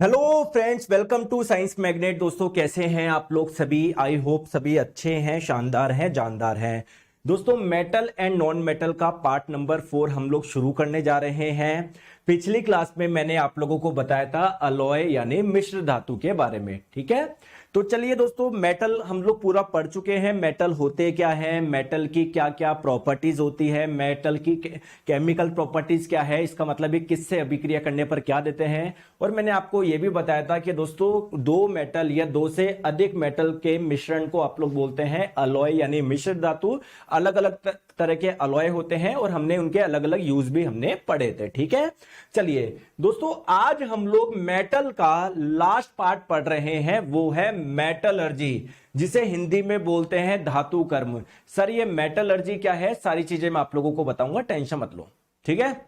Hello friends, welcome to science magnet. दोस्तों कैसे हैं आप लोग सभी? आई होप सभी अच्छे हैं, शानदार हैं, जानदार हैं। दोस्तों मेटल एंड नॉन मेटल का पार्ट नंबर 4 हम लोग शुरू करने जा रहे हैं। पिछली क्लास में मैंने आप लोगों को बताया था अलॉय यानी मिश्र धातु के बारे में, ठीक है। तो चलिए दोस्तों, मेटल हम लोग पूरा पढ़ चुके हैं। मेटल होते क्या है, मेटल की क्या क्या प्रॉपर्टीज होती है, मेटल की केमिकल प्रॉपर्टीज क्या है, इसका मतलब ये किससे अभिक्रिया करने पर क्या देते हैं। और मैंने आपको ये भी बताया था कि दोस्तों दो मेटल या दो से अधिक मेटल के मिश्रण को आप लोग बोलते हैं अलॉय यानी मिश्र धातु। अलग अलग तरह के अलॉय होते हैं और हमने उनके अलग अलग यूज भी हमने पढ़े थे, ठीक है। चलिए दोस्तों, आज हम लोग मेटल का लास्ट पार्ट पढ़ रहे हैं, वो है मेटलर्जी, जिसे हिंदी में बोलते हैं धातु कर्म। सर ये मेटलर्जी क्या है, सारी चीजें मैं आप लोगों को बताऊंगा, टेंशन मत लो, ठीक है।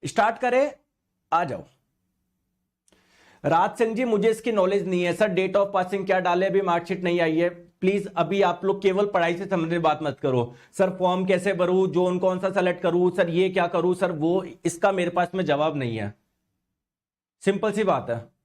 स्टार्ट करें, आ जाओ। राज सिंह जी, मुझे इसकी नॉलेज नहीं है सर, डेट ऑफ पासिंग क्या डाले, अभी मार्कशीट नहीं आई है। प्लीज अभी आप लोग केवल पढ़ाई से संबंधित बात मत करो। सर फॉर्म कैसे भरूं, जोन कौन सा सेलेक्ट करूं, सर ये क्या करूं, सर वो, इसका मेरे पास में जवाब नहीं है। सिंपल सी बात है,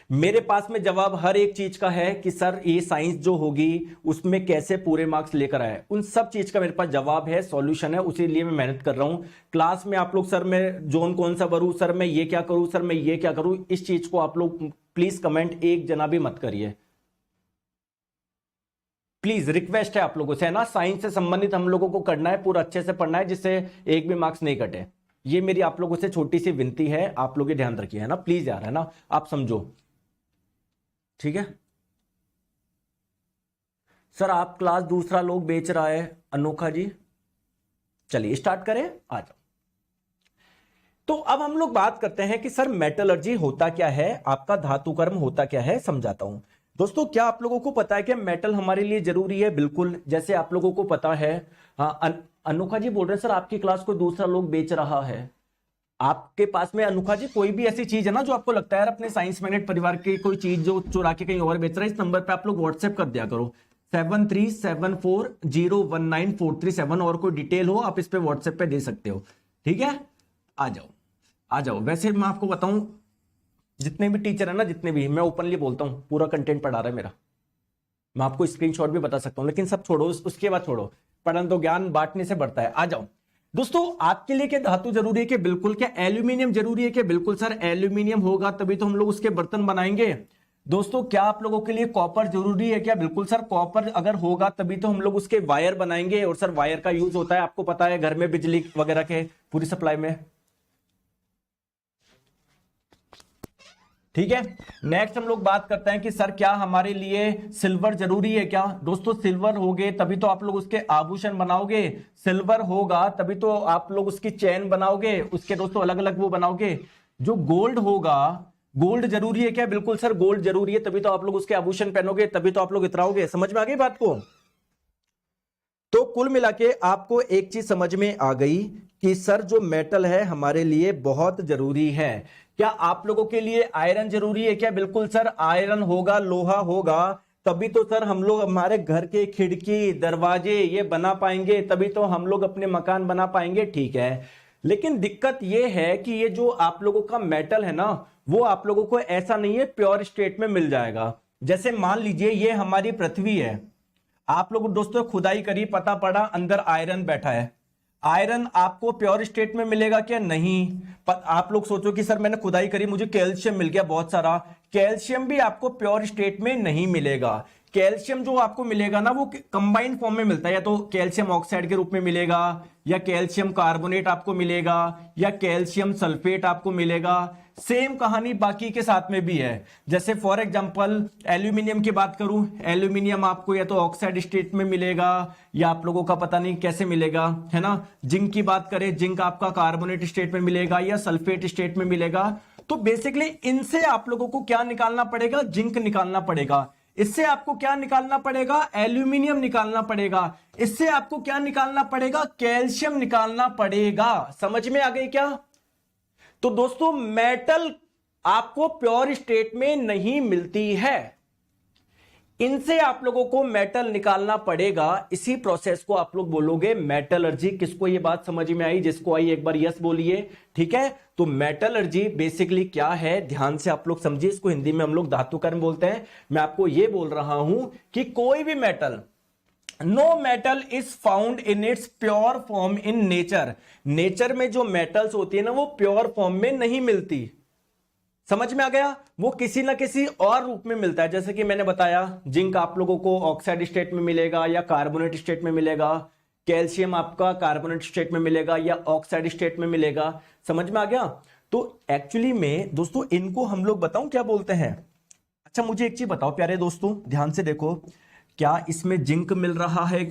मेरे पास में जवाब हर एक चीज का है कि सर ये साइंस जो होगी उसमें कैसे पूरे मार्क्स लेकर आए, उन सब चीज का मेरे पास जवाब है, सॉल्यूशन है, उसी लिए मैं मेहनत कर रहा हूं। क्लास में आप लोग सर मैं जोन कौन सा भरूं, सर मैं ये क्या करूं, सर मैं ये क्या करूं, इस चीज को आप लोग प्लीज कमेंट एक जना भी मत करिए, प्लीज रिक्वेस्ट है आप लोगों से, है ना। साइंस से संबंधित हम लोगों को करना है, पूरा अच्छे से पढ़ना है, जिससे एक भी मार्क्स नहीं कटे। ये मेरी आप लोगों से छोटी सी विनती है, आप लोग ये ध्यान रखिए, है ना, प्लीज यार, है ना, आप समझो, ठीक है। सर आप क्लास दूसरा लोग बेच रहा है, अनोखा जी। चलिए स्टार्ट करें, आ जाओ। तो अब हम लोग बात करते हैं कि सर मेटलर्जी होता क्या है, आपका धातु कर्म होता क्या है, समझाता हूं। दोस्तों क्या आप लोगों को पता है कि मेटल हमारे लिए जरूरी है? बिल्कुल, जैसे आप लोगों को पता है। हाँ, अनोखा जी बोल रहे हैं सर आपकी क्लास को दूसरा लोग बेच रहा है। आपके पास में अनोखा जी कोई भी ऐसी चीज है ना जो आपको लगता है यार अपने साइंस मैग्नेट परिवार की कोई चीज जो चुरा के कहीं और बेच रहा है, इस नंबर पे आप लोग व्हाट्सएप कर दिया करो 7374019437। और कोई डिटेल हो आप इस पे व्हाट्सएप पे दे सकते हो, ठीक है। आ जाओ आ जाओ। वैसे मैं आपको बताऊं, जितने भी टीचर है ना, जितने भी, मैं ओपनली बोलता हूं पूरा कंटेंट पढ़ा रहा है मेरा, मैं आपको स्क्रीनशॉट भी बता सकता हूं, लेकिन सब छोड़ो, उसके बाद छोड़ो, पढ़न तो ज्ञान बांटने से बढ़ता है। आ जाओ दोस्तों, आपके लिए क्या धातु जरूरी है? कि बिल्कुल। क्या एल्यूमिनियम जरूरी है? कि बिल्कुल सर, एल्यूमिनियम होगा तभी तो हम लोग उसके बर्तन बनाएंगे। दोस्तों क्या आप लोगों के लिए कॉपर जरूरी है? क्या बिल्कुल सर, कॉपर अगर होगा तभी तो हम लोग उसके वायर बनाएंगे। और सर वायर का यूज होता है, आपको पता है, घर में बिजली वगैरह के पूरी सप्लाई में, ठीक है। नेक्स्ट हम लोग बात करते हैं कि सर क्या हमारे लिए सिल्वर जरूरी है? क्या दोस्तों, सिल्वर होगे तभी तो आप लोग उसके आभूषण बनाओगे, सिल्वर होगा तभी तो आप लोग उसकी चेन बनाओगे, उसके दोस्तों अलग अलग वो बनाओगे। जो गोल्ड होगा, गोल्ड जरूरी है? क्या बिल्कुल सर, गोल्ड जरूरी है तभी तो आप लोग उसके आभूषण पहनोगे, तभी तो आप लोग इतराओगे। समझ में आ गई बात को? तो कुल मिला के आपको एक चीज समझ में आ गई कि सर जो मेटल है हमारे लिए बहुत जरूरी है। क्या आप लोगों के लिए आयरन जरूरी है? क्या बिल्कुल सर, आयरन होगा, लोहा होगा तभी तो सर हम लोग हमारे घर के खिड़की दरवाजे ये बना पाएंगे, तभी तो हम लोग अपने मकान बना पाएंगे, ठीक है। लेकिन दिक्कत ये है कि ये जो आप लोगों का मेटल है ना, वो आप लोगों को ऐसा नहीं है प्योर स्टेट में मिल जाएगा। जैसे मान लीजिए ये हमारी पृथ्वी है, आप लोग दोस्तों खुदाई करी, पता पड़ा अंदर आयरन बैठा है। आयरन आपको प्योर स्टेट में मिलेगा क्या? नहीं। आप लोग सोचो कि सर मैंने खुदाई करी, मुझे कैल्शियम मिल गया बहुत सारा, कैल्शियम भी आपको प्योर स्टेट में नहीं मिलेगा। कैल्शियम जो आपको मिलेगा ना, वो कंबाइंड फॉर्म में मिलता है, या तो कैल्शियम ऑक्साइड के रूप में मिलेगा, या कैल्शियम कार्बोनेट आपको मिलेगा, या कैल्शियम सल्फेट आपको मिलेगा। सेम कहानी बाकी के साथ में भी है। जैसे फॉर एग्जांपल एल्यूमिनियम की बात करूं, एल्यूमिनियम आपको या तो ऑक्साइड स्टेट में मिलेगा, या आप लोगों का पता नहीं कैसे मिलेगा, है ना। जिंक की बात करें, जिंक आपका कार्बोनेट स्टेट में मिलेगा या सल्फेट स्टेट में मिलेगा। तो बेसिकली इनसे आप लोगों को क्या निकालना पड़ेगा? जिंक निकालना पड़ेगा। इससे आपको क्या निकालना पड़ेगा? एल्यूमिनियम निकालना पड़ेगा। इससे आपको क्या निकालना पड़ेगा? कैल्शियम निकालना पड़ेगा। समझ में आ गई क्या? तो दोस्तों मेटल आपको प्योर स्टेट में नहीं मिलती है। इनसे आप लोगों को मेटल निकालना पड़ेगा। इसी प्रोसेस को आप लोग बोलोगे मेटलर्जी। किसको ये बात समझ में आई? जिसको आई एक बार यस बोलिए। ठीक है, तो मेटलर्जी बेसिकली क्या है, ध्यान से आप लोग समझिए। इसको हिंदी में हम लोग धातु कर्म बोलते हैं। मैं आपको ये बोल रहा हूं कि कोई भी metal, no metal is found in its pure form in nature. Nature में जो मेटल्स होती है ना, वो प्योर फॉर्म में नहीं मिलती। समझ में आ गया? वो किसी ना किसी और रूप में मिलता है। जैसे कि मैंने बताया, जिंक आप लोगों को ऑक्साइड स्टेट में मिलेगा या कार्बोनेट स्टेट में मिलेगा। कैल्शियम आपका कार्बोनेट स्टेट में मिलेगा या ऑक्साइड स्टेट में मिलेगा। समझ में आ गया? तो एक्चुअली में दोस्तों इनको हम लोग बताऊं क्या बोलते हैं। अच्छा मुझे एक चीज बताओ प्यारे दोस्तों, ध्यान से देखो, क्या इसमें जिंक मिल रहा है?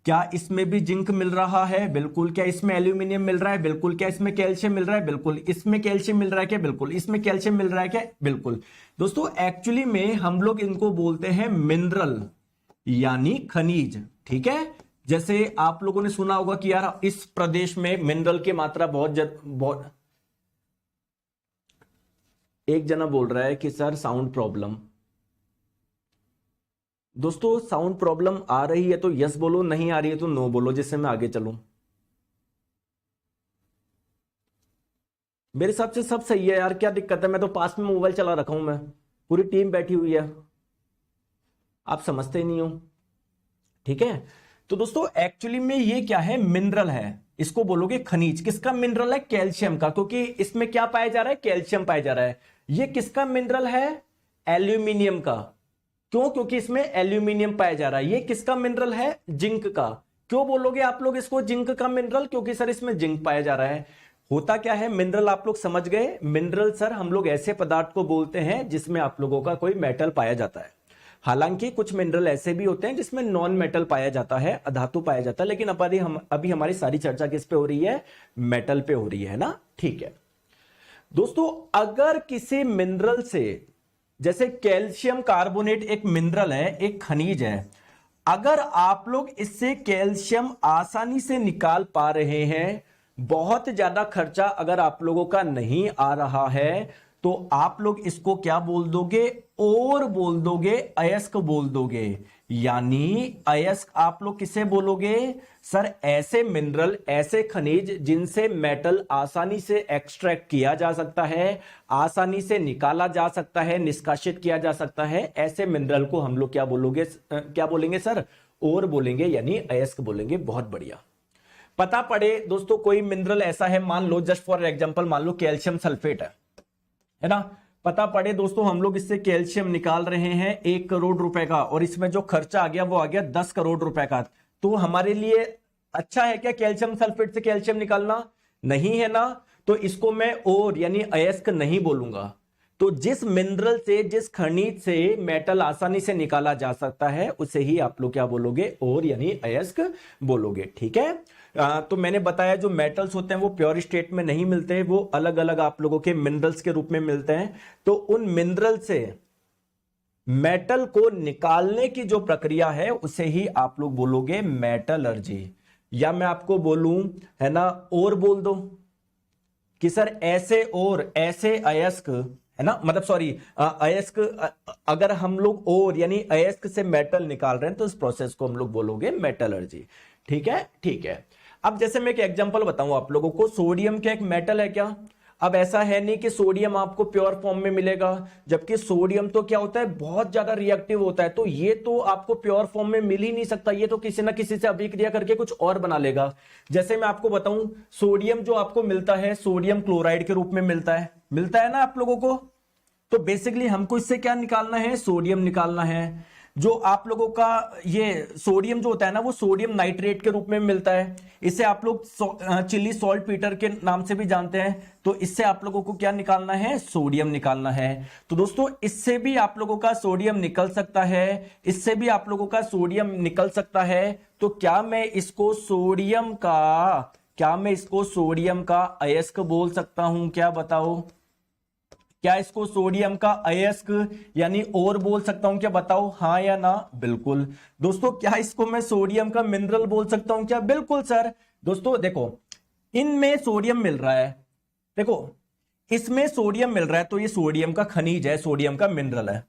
क्या इसमें भी जिंक मिल रहा है? बिल्कुल। क्या इसमें एल्यूमिनियम मिल रहा है? बिल्कुल। क्या इसमें कैल्शियम मिल रहा है? बिल्कुल। इसमें कैल्शियम मिल रहा है क्या? बिल्कुल। इसमें कैल्शियम मिल रहा है क्या? बिल्कुल। दोस्तों एक्चुअली में हम लोग इनको बोलते हैं मिनरल, यानी खनिज। ठीक है, जैसे आप लोगों ने सुना होगा कि यार इस प्रदेश में मिनरल की मात्रा बहुत। एक जना बोल रहा है कि सर साउंड प्रॉब्लम। दोस्तों साउंड प्रॉब्लम आ रही है तो यस बोलो, नहीं आ रही है तो नो बोलो, जिससे मैं आगे चलूं। मेरे हिसाब से सब सही है यार, क्या दिक्कत है? मैं तो पास में मोबाइल चला रखा हूं, मैं, पूरी टीम बैठी हुई है, आप समझते ही नहीं हो। ठीक है, तो दोस्तों एक्चुअली में ये क्या है? मिनरल है, इसको बोलोगे खनिज। किसका मिनरल है? कैल्शियम का, क्योंकि इसमें क्या पाया जा रहा है? कैल्शियम पाया जा रहा है। ये किसका मिनरल है? एल्यूमिनियम का। क्यों? क्योंकि इसमें एल्यूमिनियम पाया जा रहा है। ये किसका मिनरल है? जिंक का। क्यों बोलोगे आप लोग इसको जिंक का मिनरल? क्योंकि सर इसमें जिंक पाया जा रहा है। होता क्या है, मिनरल आप लोग समझ गए। मिनरल सर हम लोग ऐसे पदार्थ को बोलते हैं जिसमें आप लोगों का कोई मेटल पाया जाता है। हालांकि कुछ मिनरल ऐसे भी होते हैं जिसमें नॉन मेटल पाया जाता है, अधातु पाया जाता है, लेकिन अभी हमारी सारी चर्चा किस पे हो रही है? मेटल पे हो रही है ना। ठीक है दोस्तों, अगर किसी मिनरल से, जैसे कैल्शियम कार्बोनेट एक मिनरल है, एक खनिज है, अगर आप लोग इससे कैल्शियम आसानी से निकाल पा रहे हैं, बहुत ज्यादा खर्चा अगर आप लोगों का नहीं आ रहा है, तो आप लोग इसको क्या बोल दोगे? और बोल दोगे, अयस्क बोल दोगे। यानी अयस्क आप लोग किसे बोलोगे? सर ऐसे मिनरल, ऐसे खनिज जिनसे मेटल आसानी से एक्सट्रैक्ट किया जा सकता है, आसानी से निकाला जा सकता है, निष्कासित किया जा सकता है, ऐसे मिनरल को हम लोग क्या बोलेंगे सर? और बोलेंगे, यानी अयस्क बोलेंगे। बहुत बढ़िया। पता पड़े दोस्तों कोई मिनरल ऐसा है, मान लो जस्ट फॉर एग्जांपल, मान लो कैल्शियम सल्फेट है ना, पता पड़े दोस्तों हम लोग इससे कैल्शियम निकाल रहे हैं 1 करोड़ रुपए का, और इसमें जो खर्चा आ गया वो आ गया 10 करोड़ रुपए का, तो हमारे लिए अच्छा है क्या कैल्शियम सल्फेट से कैल्शियम निकालना? नहीं है ना। तो इसको मैं और यानी अयस्क नहीं बोलूंगा। तो जिस मिनरल से, जिस खनिज से मेटल आसानी से निकाला जा सकता है, उसे ही आप लोग क्या बोलोगे? और यानी अयस्क बोलोगे। ठीक है, तो मैंने बताया जो मेटल्स होते हैं वो प्योर स्टेट में नहीं मिलते हैं, वो अलग अलग आप लोगों के मिनरल्स के रूप में मिलते हैं। तो उन मिनरल से मेटल को निकालने की जो प्रक्रिया है उसे ही आप लोग बोलोगे मेटलर्जी। या मैं आपको बोलूं, है ना, और बोल दो कि सर ऐसे और ऐसे अयस्क, है ना, मतलब सॉरी अयस्क, अगर हम लोग और यानी अयस्क से मेटल निकाल रहे हैं तो इस प्रोसेस को हम लोग बोलोगे मेटलर्जी। ठीक है, ठीक है। अब जैसे मैं एक एग्जांपल बताऊं आप लोगों को, सोडियम क्या एक मेटल है क्या? अब ऐसा है नहीं कि सोडियम आपको प्योर फॉर्म में मिलेगा, जबकि सोडियम तो क्या होता है? बहुत ज्यादा रिएक्टिव होता है, तो ये तो आपको प्योर फॉर्म में मिल ही नहीं सकता, ये तो किसी ना किसी से अभिक्रिया करके कुछ और बना लेगा। जैसे मैं आपको बताऊं, सोडियम जो आपको मिलता है, सोडियम क्लोराइड के रूप में मिलता है ना आप लोगों को। तो बेसिकली हमको इससे क्या निकालना है? सोडियम निकालना है। जो आप लोगों का ये सोडियम जो होता है ना, वो सोडियम नाइट्रेट के रूप में मिलता है। इसे आप लोग चिली सॉल्ट पीटर के नाम से भी जानते हैं। तो इससे आप लोगों को क्या निकालना है? सोडियम निकालना है। तो दोस्तों इससे भी आप लोगों का सोडियम निकल सकता है, इससे भी आप लोगों का सोडियम निकल सकता है। तो क्या मैं इसको सोडियम का अयस्क बोल सकता हूं क्या? बताओ, क्या इसको सोडियम का अयस्क यानी और बोल सकता हूं क्या? बताओ हाँ या ना। बिल्कुल। दोस्तों क्या इसको मैं सोडियम का मिनरल बोल सकता हूं क्या? बिल्कुल सर। दोस्तों देखो, इनमें सोडियम मिल रहा है, देखो इसमें सोडियम मिल रहा है, तो ये सोडियम का खनिज है, सोडियम का मिनरल है।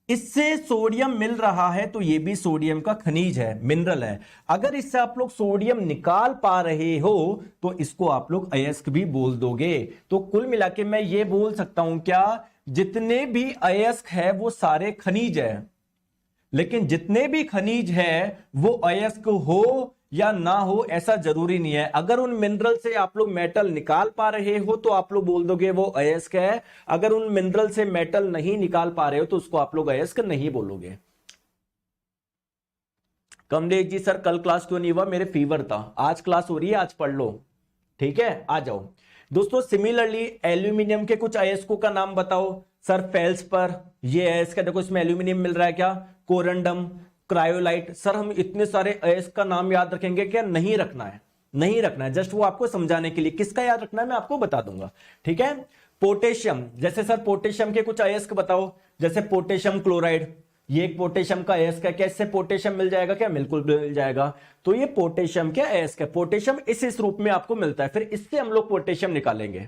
इससे सोडियम मिल रहा है तो ये भी सोडियम का खनिज है, मिनरल है। अगर इससे आप लोग सोडियम निकाल पा रहे हो तो इसको आप लोग अयस्क भी बोल दोगे। तो कुल मिला के मैं ये बोल सकता हूं क्या, जितने भी अयस्क है वो सारे खनिज है, लेकिन जितने भी खनिज है वो अयस्क हो या ना हो ऐसा जरूरी नहीं है। अगर उन मिनरल से आप लोग मेटल निकाल पा रहे हो तो आप लोग बोल दोगे वो अयस्क है, अगर उन मिनरल से मेटल नहीं निकाल पा रहे हो तो उसको आप लोग अयस्क नहीं बोलोगे। कमलेश जी सर कल क्लास क्यों नहीं हुआ, मेरे फीवर था, आज क्लास हो रही है, आज पढ़ लो, ठीक है, आ जाओ। दोस्तों सिमिलरली एल्यूमिनियम के कुछ अयस्कों का नाम बताओ। सर फेल्स पर ये अयस्क है, देखो इसमें एल्यूमिनियम मिल रहा है क्या, कोरंडम, क्रायोलाइट। सर हम इतने सारे अयस्क का नाम याद रखेंगे क्या, नहीं रखना है, नहीं रखना है, जस्ट वो आपको समझाने के लिए। किसका याद रखना है मैं आपको बता दूंगा, ठीक है। पोटेशियम, जैसे सर पोटेशियम के कुछ अयस्क बताओ, जैसे पोटेशियम क्लोराइड, ये एक पोटेशियम का अयस्क है, क्या इससे पोटेशियम मिल जाएगा क्या, बिल्कुल मिल जाएगा। तो ये पोटेशियम के अयस्क है, पोटेशियम इस रूप में आपको मिलता है, फिर इससे हम लोग पोटेशियम निकालेंगे,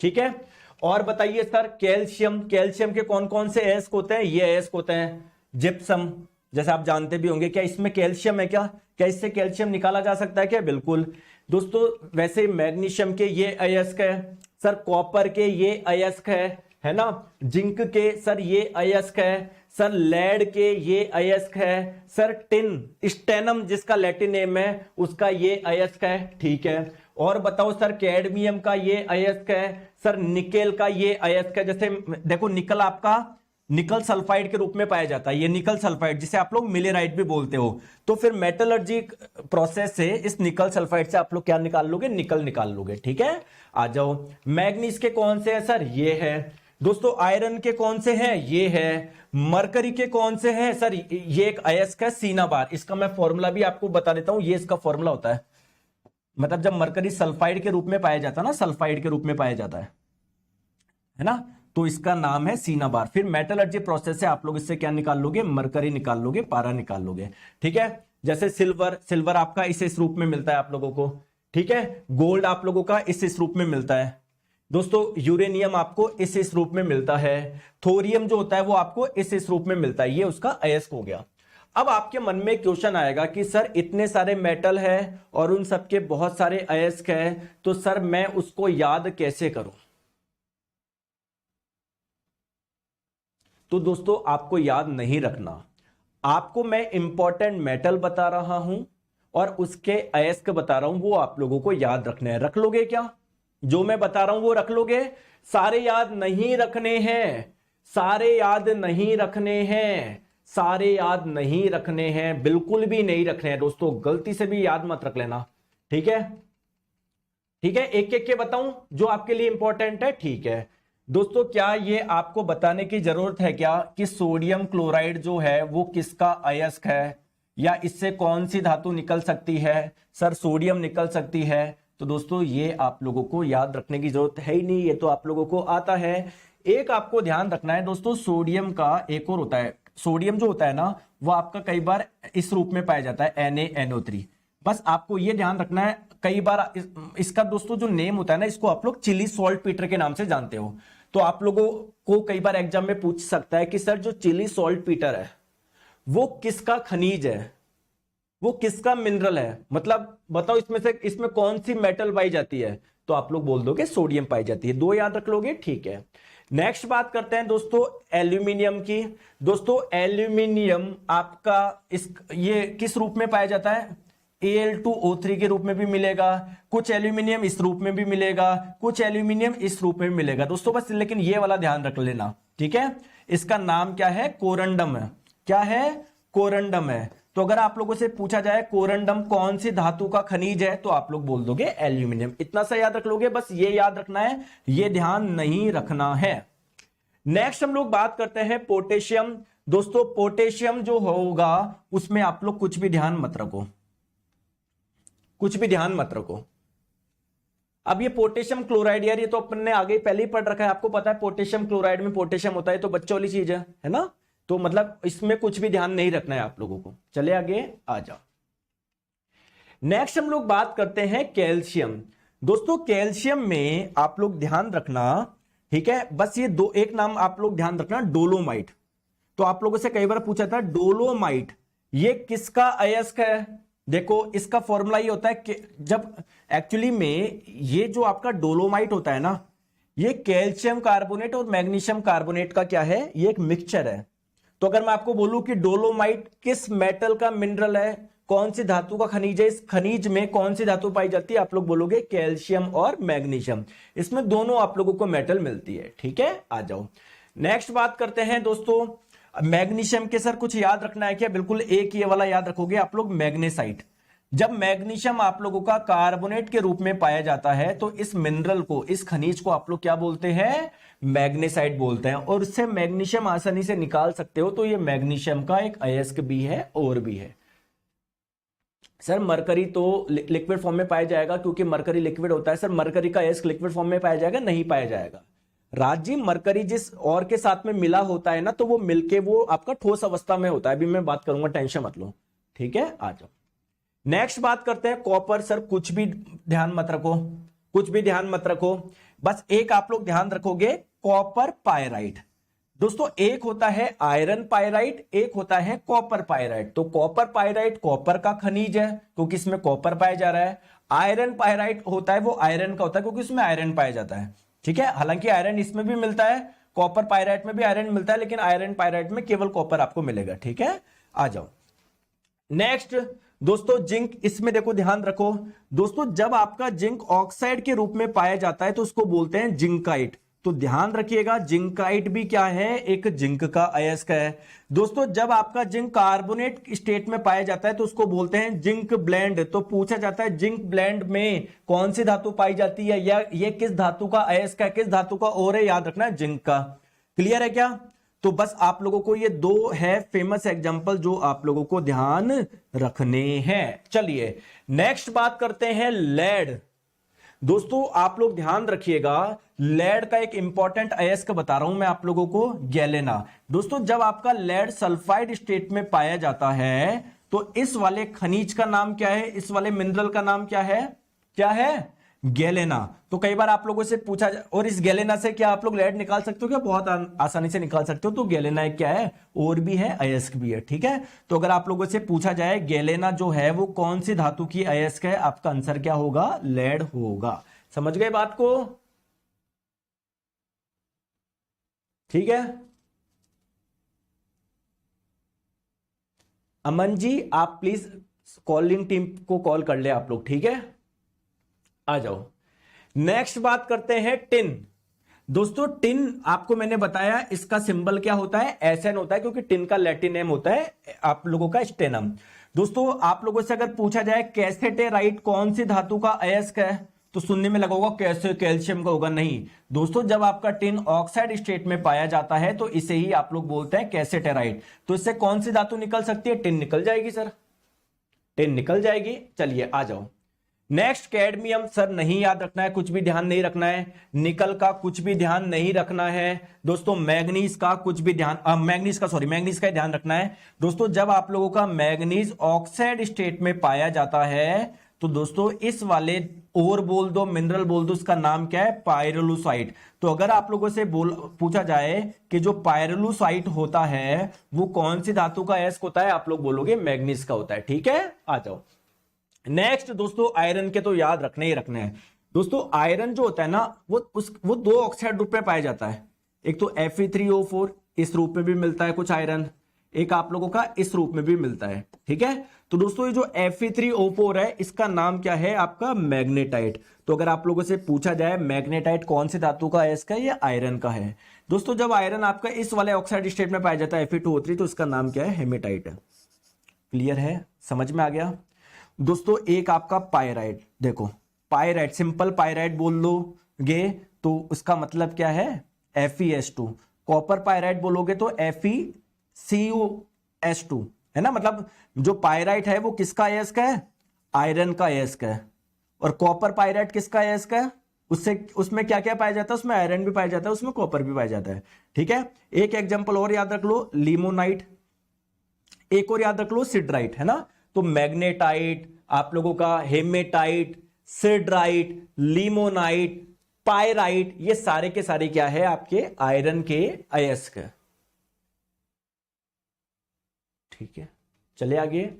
ठीक है। और बताइए सर कैल्शियम, कैल्शियम के कौन कौन से अयस्क होते हैं, ये अयस्क होते हैं। जिप्सम, जैसे आप जानते भी होंगे, क्या इसमें कैल्शियम है क्या, क्या इससे कैल्शियम निकाला जा सकता है क्या, बिल्कुल। दोस्तों वैसे मैग्नीशियम के ये अयस्क है, सर कॉपर के ये अयस्क है ना, जिंक के सर ये अयस्क है, सर लेड के ये अयस्क है, सर टिन स्टेनम जिसका लैटिन नेम है उसका ये अयस्क है, ठीक है। और बताओ सर कैडमियम का ये अयस्क है, सर निकेल का ये अयस्क है। जैसे देखो निकल आपका निकल सल्फाइड के रूप में पाया जाता है, ये निकल सल्फाइड जिसे आप लोग मिलेराइट भी बोलते हो। तो फिर मेटलर्जी प्रोसेस से इस निकल सल्फाइड से आप लोग क्या निकाल लोगे, निकल निकाल लोगे, ठीक है। आ जाओ, मैग्नीज के कौन से है सर, ये है। दोस्तों आयरन के कौन से हैं, ये है। मरकरी के कौन से हैं सर, ये एक अयस्क है सीनाबार, इसका मैं फॉर्मूला भी आपको बता देता हूं, ये इसका फॉर्मूला होता है। मतलब जब मरकरी सल्फाइड के रूप में पाया जाता है ना, सल्फाइड के रूप में पाया जाता है ना, तो इसका नाम है सीनाबार। फिर मेटलर्जी प्रोसेस से आप लोग इससे क्या निकाल लोगे, मरकरी निकाल लोगे, पारा निकाल लोगे, ठीक है। जैसे सिल्वर, सिल्वर आपका इस रूप में मिलता है आप लोगों को, ठीक है। गोल्ड आप लोगों का इस रूप में मिलता है। दोस्तों यूरेनियम आपको इस रूप में मिलता है। थोरियम जो होता है वो आपको इस रूप में मिलता है, ये उसका अयस्क हो गया। अब आपके मन में क्वेश्चन आएगा कि सर इतने सारे मेटल है और उन सबके बहुत सारे अयस्क है, तो सर मैं उसको याद कैसे करूं। तो दोस्तों आपको याद नहीं रखना, आपको मैं इंपॉर्टेंट मेटल बता रहा हूं और उसके अयस्क बता रहा हूं, वो आप लोगों को याद रखने हैं। रख लोगे क्या, जो मैं बता रहा हूं वो रख लोगे। सारे याद नहीं रखने हैं, सारे याद नहीं रखने हैं, सारे याद नहीं रखने हैं, बिल्कुल भी नहीं रखने हैं दोस्तों, गलती से भी याद मत रख लेना, ठीक है, ठीक है। एक एक के बताऊं जो आपके लिए इंपॉर्टेंट है, ठीक है। दोस्तों क्या ये आपको बताने की जरूरत है क्या कि सोडियम क्लोराइड जो है वो किसका अयस्क है, या इससे कौन सी धातु निकल सकती है, सर सोडियम निकल सकती है। तो दोस्तों ये आप लोगों को याद रखने की जरूरत है ही नहीं, ये तो आप लोगों को आता है। एक आपको ध्यान रखना है दोस्तों, सोडियम का एक और होता है, सोडियम जो होता है ना वो आपका कई बार इस रूप में पाया जाता है NaNO3। बस आपको ये ध्यान रखना है, कई बार इसका दोस्तों जो नेम होता है ना, इसको आप लोग चिली सॉल्ट पीटर के नाम से जानते हो। तो आप लोगों को कई बार एग्जाम में पूछ सकता है कि सर जो चिली सॉल्ट पीटर है वो किसका खनिज है, वो किसका मिनरल है, मतलब बताओ इसमें से इसमें कौन सी मेटल पाई जाती है, तो आप लोग बोल दोगे सोडियम पाई जाती है। दो याद रख लोगे, ठीक है। नेक्स्ट बात करते हैं दोस्तों एल्यूमिनियम की। दोस्तों एल्यूमिनियम आपका ये किस रूप में पाया जाता है, Al2O3 के रूप में भी मिलेगा, कुछ एल्यूमिनियम इस रूप में भी मिलेगा, कुछ एल्यूमिनियम इस रूप में भी मिलेगा दोस्तों, बस लेकिन ये वाला ध्यान रख लेना, ठीक है। इसका नाम क्या है, कोरंडम है, क्या है, कोरंडम है। तो अगर आप लोगों से पूछा जाए कोरंडम कौन सी धातु का खनिज है, तो आप लोग बोल दोगे एल्यूमिनियम। इतना सा याद रख लोगे, बस ये याद रखना है, ये ध्यान नहीं रखना है। नेक्स्ट हम लोग बात करते हैं पोटेशियम। दोस्तों पोटेशियम जो होगा उसमें आप लोग कुछ भी ध्यान मत रखो, कुछ भी ध्यान मत रखो। अब ये पोटेशियम क्लोराइड, यार ये तो अपन ने आगे पहले ही पढ़ रखा है, आपको पता है पोटेशियम क्लोराइड में पोटेशियम होता है, तो बच्चों वाली चीज है ना, तो मतलब इसमें कुछ भी ध्यान नहीं रखना है आप लोगों को। चले आगे आ जाओ। नेक्स्ट हम लोग बात करते हैं कैल्शियम। दोस्तों कैल्शियम में आप लोग ध्यान रखना, ठीक है, बस ये दो एक नाम आप लोग ध्यान रखना, डोलोमाइट। तो आप लोगों से कई बार पूछा था डोलोमाइट ये किसका अयस्क है। देखो इसका फॉर्मूला ये होता है कि जब एक्चुअली में ये जो आपका डोलोमाइट होता है ना, ये कैल्शियम कार्बोनेट और मैग्नीशियम कार्बोनेट का क्या है, ये एक मिक्सचर है। तो अगर मैं आपको बोलूं कि डोलोमाइट किस मेटल का मिनरल है, कौन सी धातु का खनिज है, इस खनिज में कौन सी धातु पाई जाती है, आप लोग बोलोगे कैल्शियम और मैग्नीशियम। इसमें दोनों आप लोगों को मेटल मिलती है। ठीक है, आ जाओ नेक्स्ट बात करते हैं दोस्तों मैग्नीशियम के। सर कुछ याद रखना है क्या? बिल्कुल एक ये वाला याद रखोगे आप लोग, मैग्नेसाइट। जब मैग्नीशियम आप लोगों का कार्बोनेट के रूप में पाया जाता है तो इस मिनरल को, इस खनिज को आप लोग क्या बोलते हैं, मैग्नेसाइट बोलते हैं। और इससे मैग्नीशियम आसानी से निकाल सकते हो, तो ये मैग्नीशियम का एक अयस्क भी है और भी है। सर मरकरी तो लिक्विड फॉर्म में पाया जाएगा क्योंकि मरकरी लिक्विड होता है। सर मरकरी का अयस्क लिक्विड फॉर्म में पाया जाएगा? नहीं पाया जाएगा। राजी मरकरी जिस और के साथ में मिला होता है ना, तो वो मिलके वो आपका ठोस अवस्था में होता है। अभी मैं बात करूंगा, टेंशन मत लो। ठीक है, आ जाओ नेक्स्ट बात करते हैं कॉपर। सर कुछ भी ध्यान मत रखो, कुछ भी ध्यान मत रखो, बस एक आप लोग ध्यान रखोगे, कॉपर पायराइट। दोस्तों एक होता है आयरन पायराइट, एक होता है कॉपर पायराइट। तो कॉपर पायराइट कॉपर का खनिज है क्योंकि इसमें कॉपर पाया जा रहा है। आयरन पायराइट होता है वो आयरन का होता है क्योंकि इसमें आयरन पाया जाता है। ठीक है, हालांकि आयरन इसमें भी मिलता है, कॉपर पायराइट में भी आयरन मिलता है, लेकिन आयरन पायराइट में केवल कॉपर आपको मिलेगा। ठीक है, आ जाओ नेक्स्ट दोस्तों जिंक। इसमें देखो ध्यान रखो दोस्तों, जब आपका जिंक ऑक्साइड के रूप में पाया जाता है तो उसको बोलते हैं जिंकाइट। तो ध्यान रखिएगा जिंकाइट भी क्या है, एक जिंक का अयस्क है। दोस्तों जब आपका जिंक कार्बोनेट स्टेट में पाया जाता है तो उसको बोलते हैं जिंक ब्लेंड। तो पूछा जाता है जिंक ब्लेंड में कौन सी धातु पाई जाती है, या ये किस धातु का अयस्क है, किस धातु का और है, याद रखना है जिंक का। क्लियर है क्या? तो बस आप लोगों को ये दो है फेमस एग्जांपल जो आप लोगों को ध्यान रखने हैं। चलिए नेक्स्ट बात करते हैं लेड। दोस्तों आप लोग ध्यान रखिएगा, लेड का एक इंपॉर्टेंट अयस्क बता रहा हूं मैं आप लोगों को, गैलेना। दोस्तों जब आपका लेड सल्फाइड स्टेट में पाया जाता है तो इस वाले खनिज का नाम क्या है, इस वाले मिनरल का नाम क्या है, क्या है, गैलेना। तो कई बार आप लोगों से पूछा और इस गैलेना से क्या आप लोग लेड निकाल सकते हो क्या? बहुत आसानी से निकाल सकते हो। तो गैलेना एक क्या है, और भी है, अयस्क भी है। ठीक है, तो अगर आप लोगों से पूछा जाए गैलेना जो है वो कौन सी धातु की अयस्क है, आपका आंसर क्या होगा, लेड होगा। समझ गए बात को? ठीक है, अमन जी आप प्लीज कॉलिंग टीम को कॉल कर ले आप लोग। ठीक है, आ जाओ नेक्स्ट बात करते हैं टिन। दोस्तों टिन आपको मैंने बताया इसका सिंबल क्या होता है, एसएन होता है, क्योंकि टिन का लैटिन नेम होता है आप लोगों का स्टेनम। दोस्तों आप लोगों से अगर पूछा जाए कैसेटेराइट कौन सी धातु का अयस्क है, तो सुनने में लगा होगा कैसे कैल्शियम का होगा। नहीं दोस्तों, जब आपका टिन ऑक्साइड स्टेट में पाया जाता है तो इसे ही आप लोग बोलते हैं कैसेटेराइट। तो इससे कौन सी धातु निकल सकती है, टिन निकल जाएगी सर, टिन निकल जाएगी। चलिए आ जाओ नेक्स्ट कैडमियम। सर नहीं याद रखना है, कुछ भी ध्यान नहीं रखना है। निकल का कुछ भी ध्यान नहीं रखना है दोस्तों। मैग्नीज का कुछ भी ध्यान, मैग्नीज का ध्यान रखना है दोस्तों। जब आप लोगों का मैग्नीज ऑक्साइड स्टेट में पाया जाता है तो दोस्तों इस वाले और बोल दो, मिनरल बोल दो, उसका नाम क्या है, पायरोलुसाइट। तो अगर आप लोगों से पूछा जाए कि जो पायरोलुसाइट होता है वो कौन सी धातु का अयस्क होता है, आप लोग बोलोगे मैग्नीज का होता है। ठीक है, आ जाओ नेक्स्ट दोस्तों आयरन के तो याद रखने ही रखने हैं दोस्तों। आयरन जो होता है ना वो दो ऑक्साइड रूप में पाया जाता है। एक तो Fe3O4 इस रूप में भी मिलता है कुछ आयरन, एक आप लोगों का इस रूप में भी मिलता है। ठीक है, तो दोस्तों ये जो Fe3O4 है इसका नाम क्या है, आपका मैग्नेटाइट। तो अगर आप लोगों से पूछा जाए मैग्नेटाइट कौन सी धातु का अयस्क है, ये आयरन का है। दोस्तों जब आयरन आपका इस वाले ऑक्साइड स्टेट में पाया जाता है Fe2O3, तो इसका नाम क्या है, हेमेटाइट है। क्लियर है, समझ में आ गया दोस्तों। एक आपका पायराइट, देखो पायराइट सिंपल पायराइट बोल लोगे तो उसका मतलब क्या है, FeS2। कॉपर पायराइट बोलोगे तो FeCuS2 है ना। मतलब जो पायराइट है वो किसका अयस्क है, आयरन का अयस्क है। और कॉपर पायराइट किसका अयस्क है, उसमें क्या क्या पाया जाता है, उसमें आयरन भी पाया जाता है, उसमें कॉपर भी पाया जाता है। ठीक है, एक एग्जांपल और याद रख लो, लिमोनाइट। एक और याद रख लो, सिडराइट, है ना। तो मैग्नेटाइट आप लोगों का, हेमेटाइट, सिडराइट, लिमोनाइट, पायराइट, ये सारे के सारे क्या है, आपके आयरन के अयस्क। ठीक है, चले आगे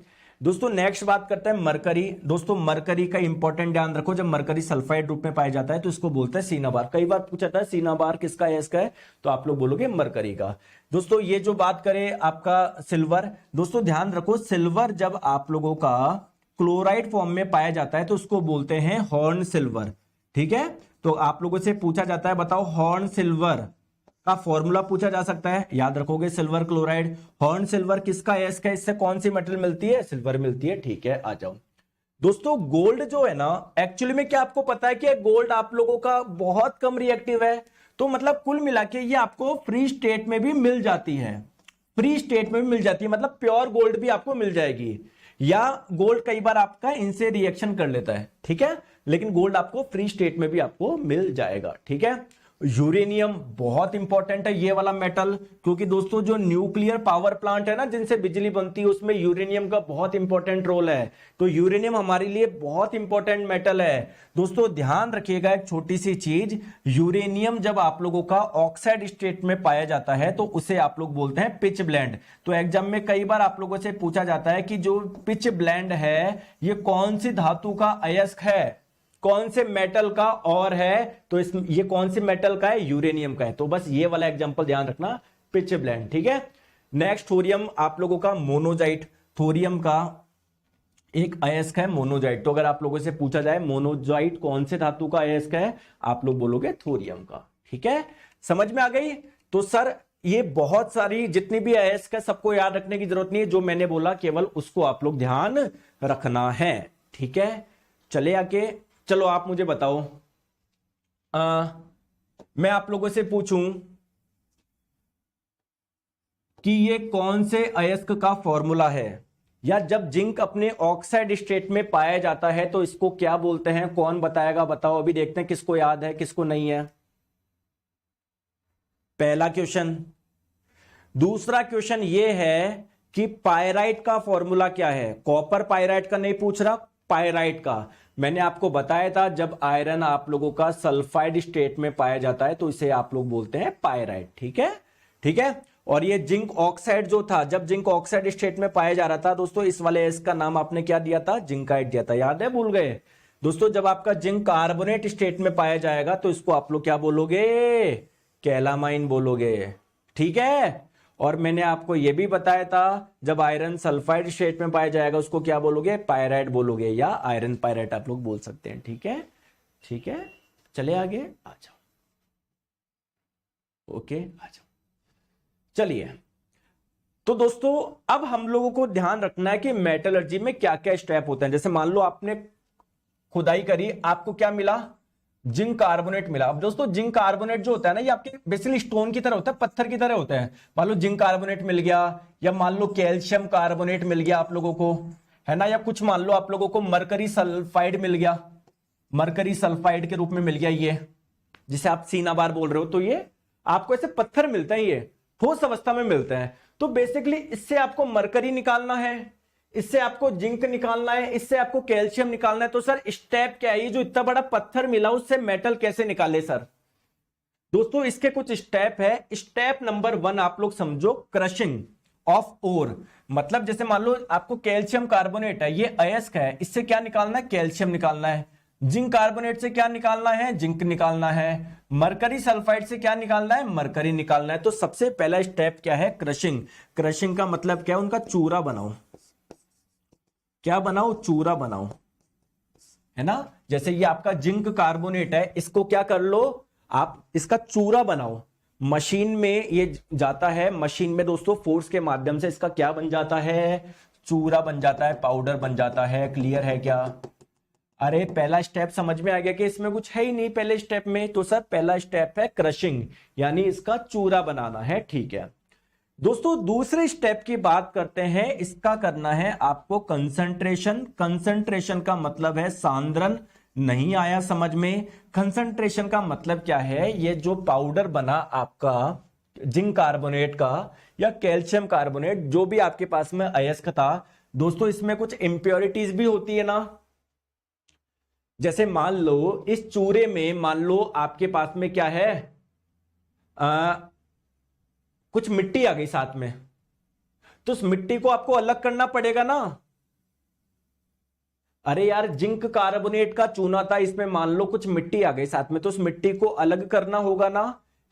दोस्तों। नेक्स्ट बात करते हैं मरकरी। दोस्तों मरकरी का इंपॉर्टेंट ध्यान रखो, जब मरकरी सल्फाइड रूप में पाया जाता है तो इसको बोलते हैं सीनाबार। कई बार पूछा था सीनाबार किसका है, इसका है, तो आप लोग बोलोगे मरकरी का। दोस्तों ये जो बात करें आपका सिल्वर, दोस्तों ध्यान रखो सिल्वर जब आप लोगों का क्लोराइड फॉर्म में पाया जाता है तो उसको बोलते हैं हॉर्न सिल्वर। ठीक है, तो आप लोगों से पूछा जाता है बताओ हॉर्न सिल्वर का फॉर्मूला पूछा जा सकता है, याद रखोगे सिल्वर क्लोराइड। हॉर्न सिल्वर किसका है, इसका, इससे कौन सी मेटल मिलती है, सिल्वर मिलती है। ठीक है, आ जाओ दोस्तों। गोल्ड जो है ना, एक्चुअली में क्या आपको पता है कि गोल्ड आप लोगों का बहुत कम रिएक्टिव है, तो मतलब कुल मिला के ये आपको फ्री स्टेट में भी मिल जाती है, फ्री स्टेट में भी मिल जाती है, मतलब प्योर गोल्ड भी आपको मिल जाएगी, या गोल्ड कई बार आपका इनसे रिएक्शन कर लेता है। ठीक है, लेकिन गोल्ड आपको फ्री स्टेट में भी आपको मिल जाएगा। ठीक है, यूरेनियम बहुत इंपॉर्टेंट है ये वाला मेटल, क्योंकि दोस्तों जो न्यूक्लियर पावर प्लांट है ना जिनसे बिजली बनती है उसमें यूरेनियम का बहुत इंपॉर्टेंट रोल है, तो यूरेनियम हमारे लिए बहुत इंपॉर्टेंट मेटल है। दोस्तों ध्यान रखिएगा एक छोटी सी चीज, यूरेनियम जब आप लोगों का ऑक्साइड स्टेट में पाया जाता है तो उसे आप लोग बोलते हैं पिच ब्लेंड। तो एग्जाम में कई बार आप लोगों से पूछा जाता है कि जो पिच ब्लेंड है ये कौन सी धातु का अयस्क है, कौन से मेटल का और है, तो ये कौन से मेटल का है, यूरेनियम का है। तो बस ये वाला एग्जांपल ध्यान रखना, पिच ब्लेंड। ठीक है, नेक्स्ट थोरियम आप लोगों का मोनोजाइट, थोरियम का एक अयस्क है मोनोजाइट। तो अगर आप लोगों से पूछा जाए मोनोजाइट कौन से धातु का अयस्क है, आप लोग बोलोगे थोरियम का। ठीक है, समझ में आ गई। तो सर ये बहुत सारी जितनी भी अयस्क है सबको याद रखने की जरूरत नहीं है, जो मैंने बोला केवल उसको आप लोग ध्यान रखना है। ठीक है, चले आके, चलो आप मुझे बताओ, मैं आप लोगों से पूछूं कि ये कौन से अयस्क का फॉर्मूला है, या जब जिंक अपने ऑक्साइड स्टेट में पाया जाता है तो इसको क्या बोलते हैं, कौन बताएगा, बताओ। अभी देखते हैं किसको याद है किसको नहीं है। पहला क्वेश्चन। दूसरा क्वेश्चन ये है कि पायराइट का फॉर्मूला क्या है। कॉपर पायराइट का नहीं पूछ रहा, पायराइट का। मैंने आपको बताया था जब आयरन आप लोगों का सल्फाइड स्टेट में पाया जाता है तो इसे आप लोग बोलते हैं पायराइट। ठीक है, ठीक है। और ये जिंक ऑक्साइड जो था, जब जिंक ऑक्साइड स्टेट में पाया जा रहा था दोस्तों, इस वाले इसका नाम आपने क्या दिया था, जिंकाइट दिया था, याद है, भूल गए दोस्तों। जब आपका जिंक कार्बोनेट स्टेट में पाया जाएगा तो इसको आप लोग क्या बोलोगे, कैलामाइन बोलोगे। ठीक है, और मैंने आपको यह भी बताया था जब आयरन सल्फाइड स्टेट में पाया जाएगा उसको क्या बोलोगे, पायराइट बोलोगे, या आयरन पायराइट आप लोग बोल सकते हैं। ठीक है, ठीक है, चले आगे, आ जाओ, ओके, आ जाओ। चलिए, तो दोस्तों अब हम लोगों को ध्यान रखना है कि मेटलर्जी में क्या क्या स्टेप होते हैं। जैसे मान लो आपने खुदाई करी, आपको क्या मिला, जिंक कार्बोनेट मिला। अब दोस्तों जिंक कार्बोनेट जो होता है ना, ये आपके बेसिकली स्टोन की तरह होता है, पत्थर की तरह होता है। मान लो जिंक कार्बोनेट मिल गया, या मान लो कैल्शियम कार्बोनेट मिल गया आप लोगों को, है ना, या कुछ मान लो आप लोगों को मरकरी सल्फाइड मिल गया, मरकरी सल्फाइड के रूप में मिल गया, ये जिसे आप सीनाबार बोल रहे हो। तो ये आपको ऐसे पत्थर मिलते हैं, ये ठोस अवस्था में मिलते हैं। तो बेसिकली इससे आपको मरकरी निकालना है, इससे आपको जिंक निकालना है, इससे आपको कैल्शियम निकालना है। तो सर स्टेप क्या है, ये जो इतना बड़ा पत्थर मिला उससे मेटल कैसे निकाले सर। दोस्तों इसके कुछ स्टेप है। स्टेप नंबर 1 आप लोग समझो, क्रशिंग ऑफ ओर। मतलब जैसे मान लो आपको कैल्शियम कार्बोनेट है, ये अयस्क है, इससे क्या निकालना है, कैल्शियम निकालना है। जिंक कार्बोनेट से क्या निकालना है, जिंक निकालना है। मरकरी सल्फाइड से क्या निकालना है, मरकरी निकालना है। तो सबसे पहला स्टेप क्या है, क्रशिंग। क्रशिंग का मतलब क्या है, उनका चूरा बनाओ। क्या बनाओ, चूरा बनाओ, है ना। जैसे ये आपका जिंक कार्बोनेट है, इसको क्या कर लो आप, इसका चूरा बनाओ। मशीन में ये जाता है, मशीन में दोस्तों फोर्स के माध्यम से इसका क्या बन जाता है, चूरा बन जाता है, पाउडर बन जाता है। क्लियर है क्या। अरे पहला स्टेप समझ में आ गया कि इसमें कुछ है ही नहीं पहले स्टेप में। तो सर पहला स्टेप है क्रशिंग, यानी इसका चूरा बनाना है। ठीक है दोस्तों, दूसरे स्टेप की बात करते हैं। इसका करना है आपको कंसंट्रेशन। कंसंट्रेशन का मतलब है सांद्रण। नहीं आया समझ में। कंसंट्रेशन का मतलब क्या है, ये जो पाउडर बना आपका जिंक कार्बोनेट का या कैल्शियम कार्बोनेट, जो भी आपके पास में अयस्क था दोस्तों, इसमें कुछ इंप्योरिटीज भी होती है ना। जैसे मान लो इस चूरे में, मान लो आपके पास में क्या है, कुछ मिट्टी आ गई साथ में, तो उस मिट्टी को आपको अलग करना पड़ेगा ना। अरे यार, जिंक कार्बोनेट का चूना था, इसमें मान लो कुछ मिट्टी आ गई साथ में, तो उस मिट्टी को अलग करना होगा ना,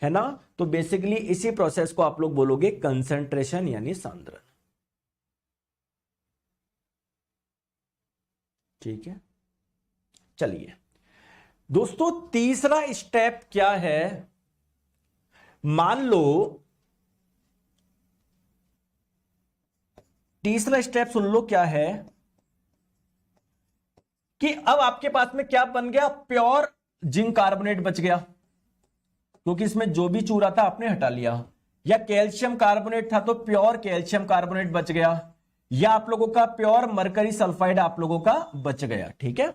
है ना। तो बेसिकली इसी प्रोसेस को आप लोग बोलोगे कंसंट्रेशन यानी सांद्रण। ठीक है, चलिए दोस्तों, तीसरा स्टेप क्या है। मान लो तीसरा स्टेप सुन लो क्या है कि अब आपके पास में क्या बन गया, प्योर जिंक कार्बोनेट बच गया, क्योंकि इसमें जो भी चूरा था आपने हटा लिया। या कैल्शियम कार्बोनेट था तो प्योर कैल्शियम कार्बोनेट बच गया, या आप लोगों का प्योर मरकरी सल्फाइड आप लोगों का बच गया। ठीक है,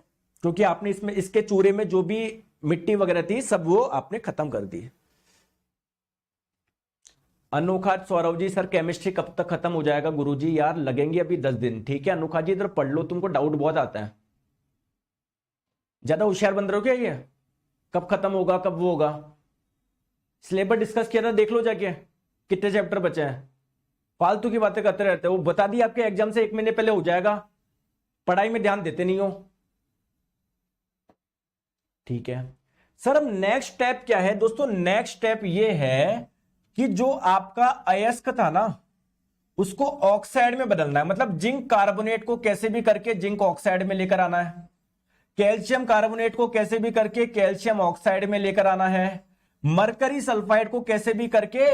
क्योंकि आपने इसमें इसके चूरे में जो भी मिट्टी वगैरह थी सब वो आपने खत्म कर दी। अनोखा सौरभ जी, सर केमिस्ट्री कब तक खत्म हो जाएगा गुरुजी? यार लगेंगे अभी 10 दिन। ठीक है अनोखा जी, इधर पढ़ लो, तुमको डाउट बहुत आता है। ज्यादा होशियार बन रहे हो क्या? ये कब खत्म होगा, कब वो होगा? सिलेबस डिस्कस किया था, देख लो जाके कितने चैप्टर बचे हैं। फालतू की बातें करते रहते हो। वो बता दिया आपके एग्जाम से 1 महीने पहले हो जाएगा, पढ़ाई में ध्यान देते नहीं हो। ठीक है सर, अब नेक्स्ट स्टेप क्या है दोस्तों? नेक्स्ट स्टेप ये है कि जो आपका अयस्क था ना, उसको ऑक्साइड में बदलना है। मतलब जिंक कार्बोनेट को कैसे भी करके जिंक ऑक्साइड में लेकर आना है, कैल्शियम कार्बोनेट को कैसे भी करके कैल्शियम ऑक्साइड में लेकर आना है, मरकरी सल्फाइड को कैसे भी करके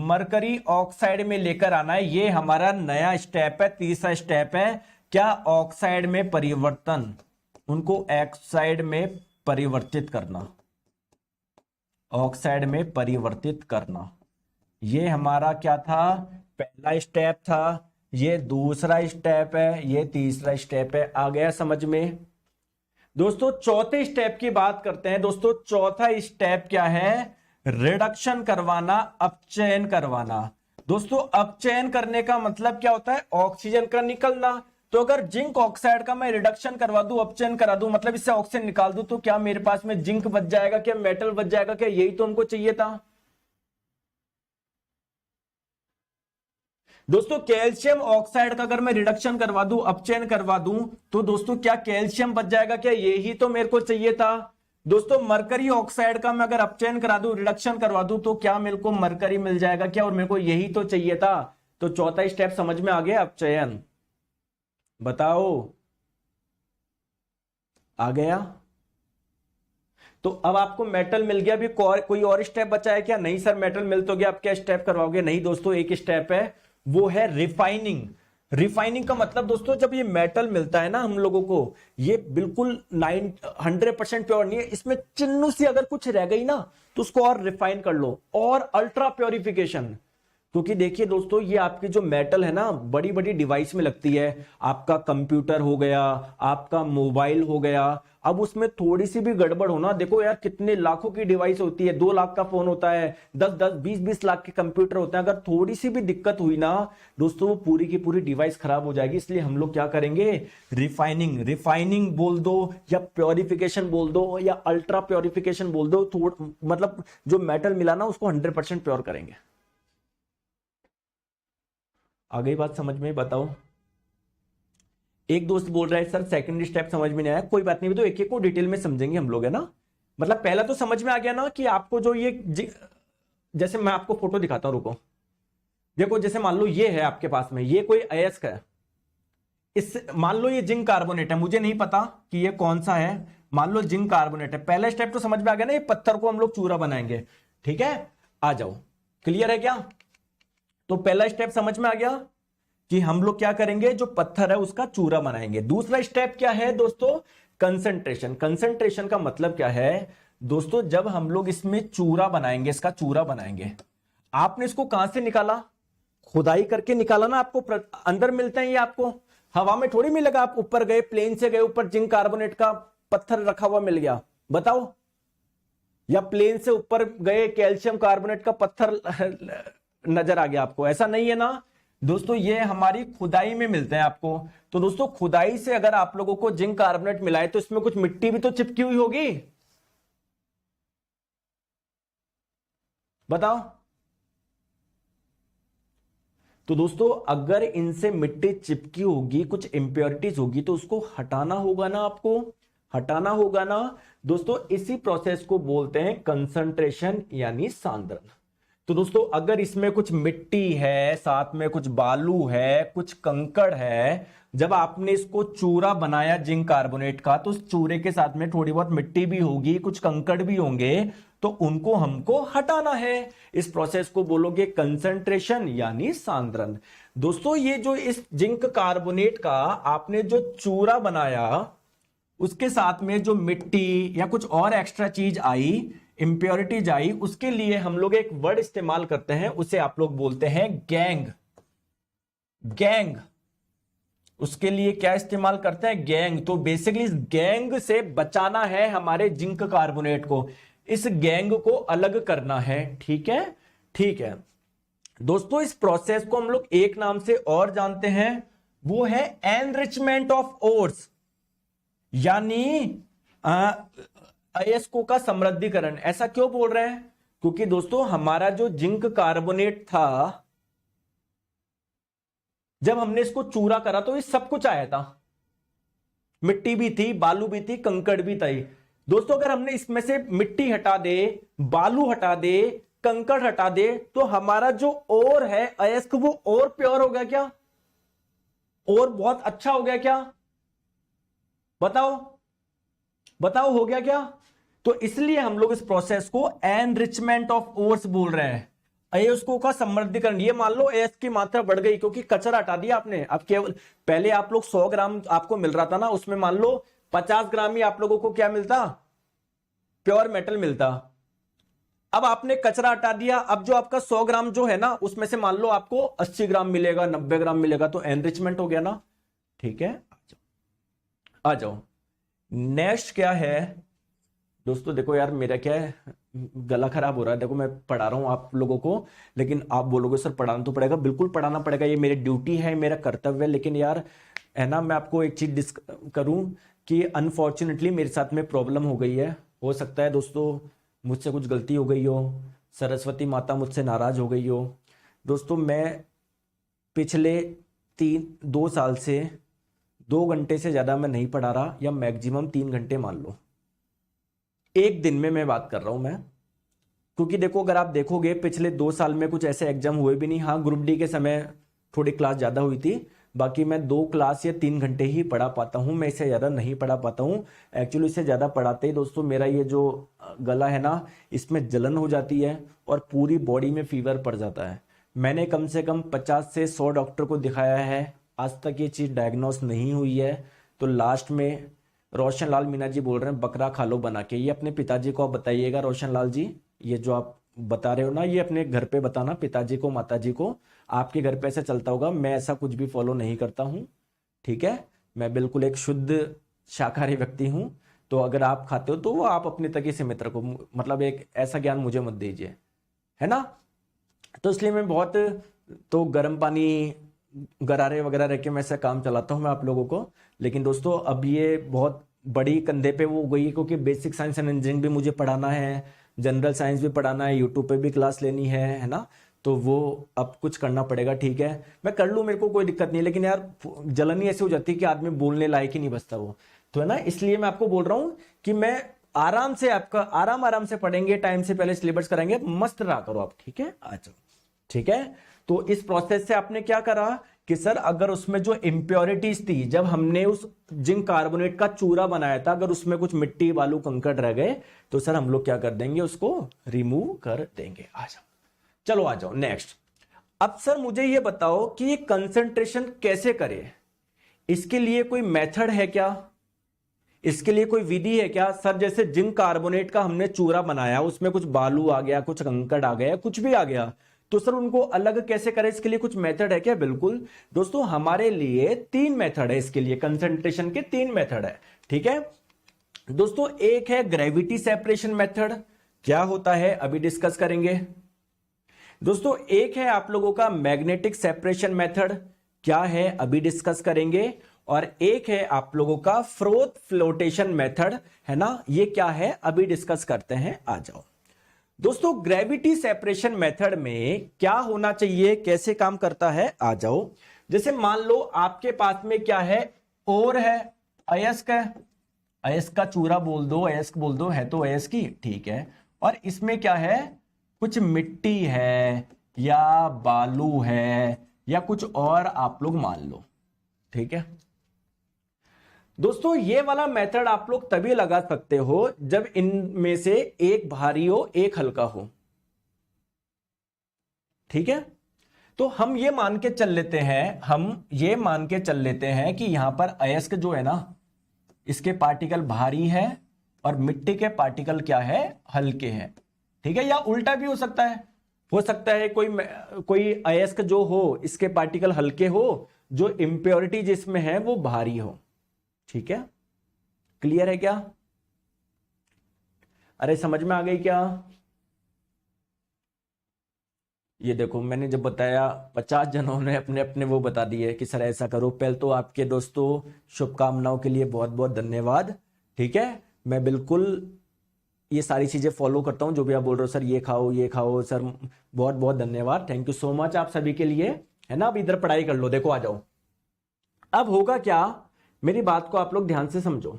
मरकरी ऑक्साइड में लेकर आना है। ये हमारा नया स्टेप है, तीसरा स्टेप है। क्या? ऑक्साइड में परिवर्तन, उनको ऑक्साइड में परिवर्तित करना, ऑक्साइड में परिवर्तित करना। ये हमारा क्या था? पहला स्टेप था। ये दूसरा स्टेप है, ये तीसरा स्टेप है। आ गया समझ में? दोस्तों चौथे स्टेप की बात करते हैं। दोस्तों चौथा स्टेप क्या है? रिडक्शन करवाना, अपचयन करवाना। दोस्तों अपचयन करने का मतलब क्या होता है? ऑक्सीजन का निकलना। तो अगर जिंक ऑक्साइड का मैं रिडक्शन करवा दूं, अपचयन करा दूं, मतलब इससे ऑक्सीजन निकाल दूं, तो क्या मेरे पास में जिंक बच जाएगा? क्या मेटल बच जाएगा? क्या यही तो हमको चाहिए था दोस्तों। कैल्शियम ऑक्साइड का अगर मैं रिडक्शन करवा दूं, अपचयन करवा दूं, तो दोस्तों क्या कैल्शियम बच जाएगा? क्या यही तो मेरे को चाहिए था दोस्तों। मरकरी ऑक्साइड का मैं अगर अपचयन करा दूं, रिडक्शन करवा दूं, तो क्या मेरे को मरकरी मिल जाएगा? क्या? और मेरे को यही तो चाहिए था। तो चौथा स्टेप समझ में आ गया, अपचयन। बताओ आ गया? तो अब आपको मेटल मिल गया, अभी कोई और स्टेप बचा है क्या? नहीं सर मेटल मिल तो गया, अब क्या स्टेप करवाओगे? नहीं दोस्तों, एक स्टेप है, वो है रिफाइनिंग। रिफाइनिंग का मतलब दोस्तों, जब ये मेटल मिलता है ना हम लोगों को, ये बिल्कुल 100% प्योर नहीं है, इसमें चिन्नू सी अगर कुछ रह गई ना, तो उसको और रिफाइन कर लो, और अल्ट्रा प्योरिफिकेशन। क्योंकि देखिए दोस्तों, ये आपकी जो मेटल है ना, बड़ी बड़ी डिवाइस में लगती है। आपका कंप्यूटर हो गया, आपका मोबाइल हो गया, अब उसमें थोड़ी सी भी गड़बड़ होना, देखो यार कितने लाखों की डिवाइस होती है, 2 लाख का फोन होता है, 10-10, 20-20 लाख के कंप्यूटर होते हैं। अगर थोड़ी सी भी दिक्कत हुई ना दोस्तों, वो पूरी की पूरी डिवाइस खराब हो जाएगी। इसलिए हम लोग क्या करेंगे? रिफाइनिंग। रिफाइनिंग बोल दो, या प्योरिफिकेशन बोल दो, या अल्ट्रा प्योरिफिकेशन बोल दो। मतलब जो मेटल मिला ना, उसको 100% प्योर करेंगे। आ गई बात समझ में? बताओ। एक दोस्त बोल रहा है सर सेकंड स्टेप समझ में नहीं आया। कोई बात नहीं, तो एक एक को डिटेल में समझेंगे हम लोग, है ना। मतलब पहला तो समझ में आ गया ना कि आपको जो ये जैसे मैं आपको फोटो दिखाता हूं, रुको। देखो जैसे मान लो ये है आपके पास में, ये कोई अयस्क है, इस मान लो ये जिंक कार्बोनेट है, मुझे नहीं पता कि ये कौन सा है, मान लो जिंक कार्बोनेट है। पहला स्टेप तो समझ में आ गया ना, ये पत्थर को हम लोग चूरा बनाएंगे। ठीक है, आ जाओ, क्लियर है क्या? तो पहला स्टेप समझ में आ गया कि हम लोग क्या करेंगे, जो पत्थर है उसका चूरा बनाएंगे। दूसरा स्टेप क्या है दोस्तों? कंसंट्रेशन। कंसंट्रेशन का मतलब क्या है दोस्तों? जब हम लोग इसमें चूरा बनाएंगे, इसका चूरा बनाएंगे, आपने इसको कहां से निकाला? खुदाई करके निकाला ना। आपको अंदर मिलते हैं ये, आपको हवा में थोड़ी मिलेगा। आप ऊपर गए, प्लेन से गए ऊपर, जिंक कार्बोनेट का पत्थर रखा हुआ मिल गया, बताओ। या प्लेन से ऊपर गए, कैल्शियम कार्बोनेट का पत्थर नजर आ गया आपको? ऐसा नहीं है ना दोस्तों, ये हमारी खुदाई में मिलते हैं आपको। तो दोस्तों खुदाई से अगर आप लोगों को जिंक कार्बोनेट मिला है, तो इसमें कुछ मिट्टी भी तो चिपकी हुई होगी, बताओ। तो दोस्तों अगर इनसे मिट्टी चिपकी होगी, कुछ इंप्योरिटीज होगी, तो उसको हटाना होगा ना, आपको हटाना होगा ना दोस्तों। इसी प्रोसेस को बोलते हैं कंसंट्रेशन यानी सांद्रण। तो दोस्तों अगर इसमें कुछ मिट्टी है, साथ में कुछ बालू है, कुछ कंकड़ है, जब आपने इसको चूरा बनाया जिंक कार्बोनेट का, तो उस चूरे के साथ में थोड़ी बहुत मिट्टी भी होगी, कुछ कंकड़ भी होंगे, तो उनको हमको हटाना है। इस प्रोसेस को बोलोगे कंसंट्रेशन यानी सांद्रण। दोस्तों ये जो इस जिंक कार्बोनेट का आपने जो चूरा बनाया, उसके साथ में जो मिट्टी या कुछ और एक्स्ट्रा चीज आई, इंप्योरिटीज आई, उसके लिए हम लोग एक वर्ड इस्तेमाल करते हैं, उसे आप लोग बोलते हैं गैंग। गैंग, उसके लिए क्या इस्तेमाल करते हैं? गैंग। तो बेसिकली इस गैंग से बचाना है हमारे जिंक कार्बोनेट को, इस गैंग को अलग करना है। ठीक है, ठीक है दोस्तों। इस प्रोसेस को हम लोग एक नाम से और जानते हैं, वो है एनरिचमेंट ऑफ ओर्स, यानी अयस्कों का समृद्धिकरण। ऐसा क्यों बोल रहे हैं? क्योंकि दोस्तों हमारा जो जिंक कार्बोनेट था, जब हमने इसको चूरा करा तो ये सब कुछ आया था, मिट्टी भी थी, बालू भी थी, कंकड़ भी था। दोस्तों अगर हमने इसमें से मिट्टी हटा दे, बालू हटा दे, कंकड़ हटा दे, तो हमारा जो ओर है अयस्क, वो और प्योर हो गया क्या? और बहुत अच्छा हो गया क्या? बताओ बताओ, हो गया क्या? तो इसलिए हम लोग इस प्रोसेस को एनरिचमेंट ऑफ ओर्स बोल रहे हैं, अयस्कों का समृद्धिकरण। ये मान लो अयस्क की मात्रा बढ़ गई क्योंकि कचरा हटा दिया आपने। अब केवल पहले आप लोग 100 ग्राम आपको मिल रहा था ना, उसमें मान लो 50 ग्राम ही आप लोगों को क्या मिलता? प्योर मेटल मिलता। अब आपने कचरा हटा दिया, अब जो आपका 100 ग्राम जो है ना, उसमें से मान लो आपको 80 ग्राम मिलेगा, 90 ग्राम मिलेगा, तो एनरिचमेंट हो गया ना। ठीक है, आ जाओ। नेक्स्ट क्या है दोस्तों? देखो यार मेरा क्या है, गला खराब हो रहा है। देखो मैं पढ़ा रहा हूं आप लोगों को, लेकिन आप बोलोगे सर पढ़ाना तो पड़ेगा। बिल्कुल पढ़ाना पड़ेगा, ये मेरी ड्यूटी है, मेरा कर्तव्य है। लेकिन यार है ना, मैं आपको एक चीज करूं कि अनफॉर्चुनेटली मेरे साथ में प्रॉब्लम हो गई है। हो सकता है दोस्तों मुझसे कुछ गलती हो गई हो, सरस्वती माता मुझसे नाराज हो गई हो। दोस्तों मैं पिछले 2 साल से 2 घंटे से ज्यादा मैं नहीं पढ़ा रहा, या मैक्सिमम 3 घंटे मान लो एक दिन में मैं बात कर रहा हूं मैं। क्योंकि देखो अगर आप देखोगे पिछले 2 साल में कुछ ऐसे एग्जाम हुए भी नहीं। हाँ, ग्रुप डी के समय थोड़ी क्लास ज्यादा हुई थी, बाकी मैं 2 क्लास या 3 घंटे ही पढ़ा पाता हूं, मैं इससे ज्यादा नहीं पढ़ा पाता हूं। एक्चुअली इससे ज्यादा पढ़ाते ही दोस्तों मेरा ये जो गला है ना, इसमें जलन हो जाती है और पूरी बॉडी में फीवर पड़ जाता है। मैंने कम से कम 50 से 100 डॉक्टर को दिखाया है, आज तक ये चीज डायग्नोस नहीं हुई है। तो लास्ट में रोशन लाल मीना जी बोल रहे हैं बकरा खा लो बना के। ये अपने पिताजी को आप बताइएगा रोशन लाल जी, ये जो आप बता रहे हो ना, ये अपने घर पे बताना, पिताजी को, माताजी को। आपके घर पे ऐसा चलता होगा, मैं ऐसा कुछ भी फॉलो नहीं करता हूँ। ठीक है, मैं बिल्कुल एक शुद्ध शाकाहारी व्यक्ति हूँ। तो अगर आप खाते हो तो वो आप अपने तक ही सीमित रखो, मतलब एक ऐसा ज्ञान मुझे मत दीजिए, है ना। तो इसलिए मैं बहुत तो गर्म पानी, गरारे वगैरह रख के मैं ऐसा काम चलाता हूं मैं आप लोगों को। लेकिन दोस्तों अब ये बहुत बड़ी कंधे पे वो गई, क्योंकि बेसिक साइंस एंड इंजीनियरिंग भी मुझे पढ़ाना है, जनरल साइंस भी पढ़ाना है, यूट्यूब पे भी क्लास लेनी है ना। तो वो अब कुछ करना पड़ेगा। ठीक है, मैं कर लूँ, मेरे को कोई दिक्कत नहीं। लेकिन यार जलन ही ऐसी हो जाती है कि आदमी बोलने लायक ही नहीं बचता वो, तो है ना। इसलिए मैं आपको बोल रहा हूँ कि मैं आराम से, आपका आराम से पढ़ेंगे, टाइम से पहले सिलेबस कराएंगे, मस्त रहा करो आप। ठीक है, अच्छा ठीक है। तो इस प्रोसेस से आपने क्या करा कि सर अगर उसमें जो इंप्योरिटीज थी, जब हमने उस जिंक कार्बोनेट का चूरा बनाया था, अगर उसमें कुछ मिट्टी बालू कंकड़ रह गए, तो सर हम लोग क्या कर देंगे, उसको रिमूव कर देंगे। आ जाओ, चलो आ जाओ नेक्स्ट। अब सर मुझे ये बताओ कि ये कंसंट्रेशन कैसे करें, इसके लिए कोई मेथड है क्या, इसके लिए कोई विधि है क्या? सर जैसे जिंक कार्बोनेट का हमने चूरा बनाया, उसमें कुछ बालू आ गया, कुछ कंकड़ आ गया, कुछ भी आ गया, तो सर उनको अलग कैसे करें, इसके लिए कुछ मेथड है क्या? बिल्कुल दोस्तों, हमारे लिए 3 मेथड है इसके लिए, कंसंट्रेशन के 3 मेथड है। ठीक है दोस्तों, एक है ग्रेविटी सेपरेशन मेथड, क्या होता है अभी डिस्कस करेंगे। दोस्तों एक है आप लोगों का मैग्नेटिक सेपरेशन मेथड, क्या है अभी डिस्कस करेंगे। और एक है आप लोगों का फ्रोथ फ्लोटेशन मेथड, है ना, ये क्या है अभी डिस्कस करते हैं। आ जाओ दोस्तों ग्रेविटी सेपरेशन मेथड में क्या होना चाहिए, कैसे काम करता है, आ जाओ। जैसे मान लो आपके पास में क्या है, और है, अयस्क है, अयस्क का चूरा बोल दो, अयस्क बोल दो, है तो अयस्क ही, ठीक है। और इसमें क्या है, कुछ मिट्टी है या बालू है या कुछ और आप लोग मान लो, ठीक है। दोस्तों ये वाला मेथड आप लोग तभी लगा सकते हो जब इनमें से एक भारी हो एक हल्का हो, ठीक है। तो हम ये मान के चल लेते हैं, कि यहां पर अयस्क जो है ना, इसके पार्टिकल भारी है और मिट्टी के पार्टिकल क्या है, हल्के हैं, ठीक है। या उल्टा भी हो सकता है कोई अयस्क जो हो इसके पार्टिकल हल्के हो, जो इंप्योरिटी जिसमें है वो भारी हो, ठीक है। क्लियर है क्या? अरे समझ में आ गई क्या? ये देखो मैंने जब बताया 50 जनों ने अपने अपने वो बता दिए कि सर ऐसा करो। पहले तो आपके दोस्तों शुभकामनाओं के लिए बहुत बहुत धन्यवाद, ठीक है। मैं बिल्कुल ये सारी चीजें फॉलो करता हूं, जो भी आप बोल रहे हो, सर ये खाओ सर, बहुत बहुत धन्यवाद, थैंक यू सो मच आप सभी के लिए, है ना। अब इधर पढ़ाई कर लो, देखो आ जाओ। अब होगा क्या, मेरी बात को आप लोग ध्यान से समझो।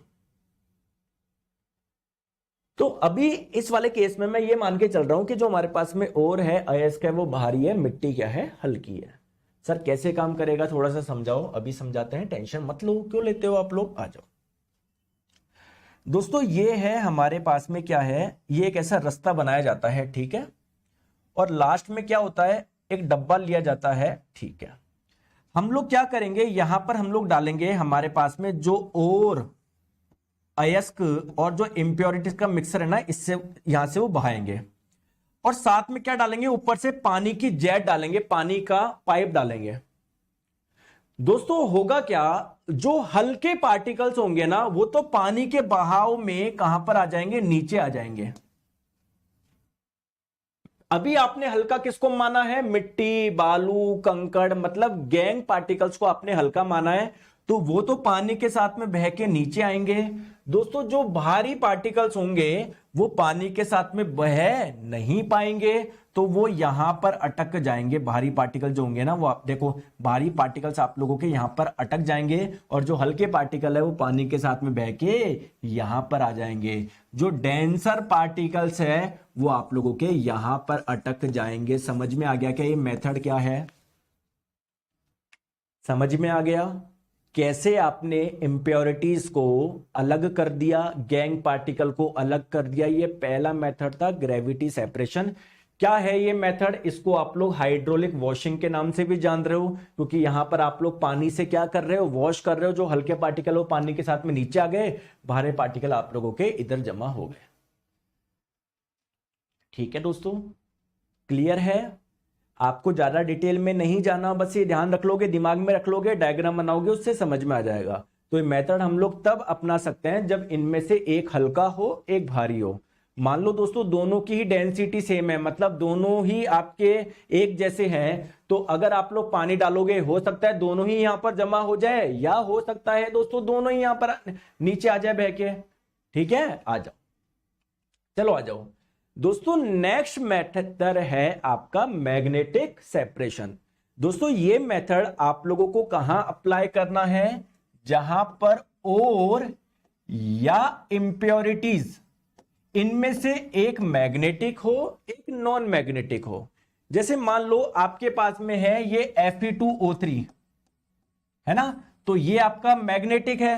तो अभी इस वाले केस में मैं ये मान के चल रहा हूं कि जो हमारे पास में और है, अयस्क है, वो भारी है, मिट्टी क्या है, हल्की है। सर कैसे काम करेगा, थोड़ा सा समझाओ। अभी समझाते हैं, टेंशन मत लो, क्यों लेते हो आप लोग, आ जाओ। दोस्तों ये है हमारे पास में क्या है, ये एक ऐसा रास्ता बनाया जाता है, ठीक है। और लास्ट में क्या होता है, एक डब्बा लिया जाता है, ठीक है। हम लोग क्या करेंगे, यहां पर हम लोग डालेंगे हमारे पास में जो और अयस्क और जो इंप्योरिटीज का मिक्सर है ना, इससे यहां से वो बहाएंगे। और साथ में क्या डालेंगे, ऊपर से पानी की जेट डालेंगे, पानी का पाइप डालेंगे। दोस्तों होगा क्या, जो हल्के पार्टिकल्स होंगे ना, वो तो पानी के बहाव में कहां पर आ जाएंगे, नीचे आ जाएंगे। अभी आपने हल्का किसको माना है, मिट्टी, बालू, कंकड़, मतलब गैंग पार्टिकल्स को आपने हल्का माना है, तो वो तो पानी के साथ में बह के नीचे आएंगे। दोस्तों जो भारी पार्टिकल्स होंगे वो पानी के साथ में बह नहीं पाएंगे, तो वो यहां पर अटक जाएंगे। भारी पार्टिकल जो होंगे ना, वो आप देखो, भारी पार्टिकल्स आप लोगों के यहां पर अटक जाएंगे, और जो हल्के पार्टिकल है वो पानी के साथ में बह के यहां पर आ जाएंगे। जो डेंसर पार्टिकल्स है वो आप लोगों के यहां पर अटक जाएंगे। समझ में आ गया क्या ये मेथड क्या है, समझ में आ गया कैसे आपने इंप्योरिटीज को अलग कर दिया, गैंग पार्टिकल को अलग कर दिया। ये पहला मेथड था, ग्रेविटी सेपरेशन। क्या है ये मेथड, इसको आप लोग हाइड्रोलिक वॉशिंग के नाम से भी जान रहे हो, क्योंकि यहां पर आप लोग पानी से क्या कर रहे हो, वॉश कर रहे हो। जो हल्के पार्टिकल हो पानी के साथ में नीचे आ गए, भारी पार्टिकल आप लोगों के इधर जमा हो गए, ठीक है दोस्तों। क्लियर है? आपको ज्यादा डिटेल में नहीं जाना, बस ये ध्यान रख लोगे, दिमाग में रख लोगे, डायग्राम बनाओगे, उससे समझ में आ जाएगा। तो ये मेथड हम लोग तब अपना सकते हैं जब इनमें से एक हल्का हो एक भारी हो। मान लो दोस्तों दोनों की ही डेंसिटी सेम है, मतलब दोनों ही आपके एक जैसे हैं, तो अगर आप लोग पानी डालोगे, हो सकता है दोनों ही यहां पर जमा हो जाए, या हो सकता है दोस्तों दोनों ही यहां पर नीचे आ जाए बह के, ठीक है। आ जाओ, चलो आ जाओ दोस्तों। नेक्स्ट मेथड है आपका मैग्नेटिक सेपरेशन। दोस्तों ये मेथड आप लोगों को कहां अप्लाई करना है, जहां पर और या इंप्योरिटीज इनमें से एक मैग्नेटिक हो एक नॉन मैग्नेटिक हो। जैसे मान लो आपके पास में है ये Fe2O3 है ना, तो ये आपका मैग्नेटिक है,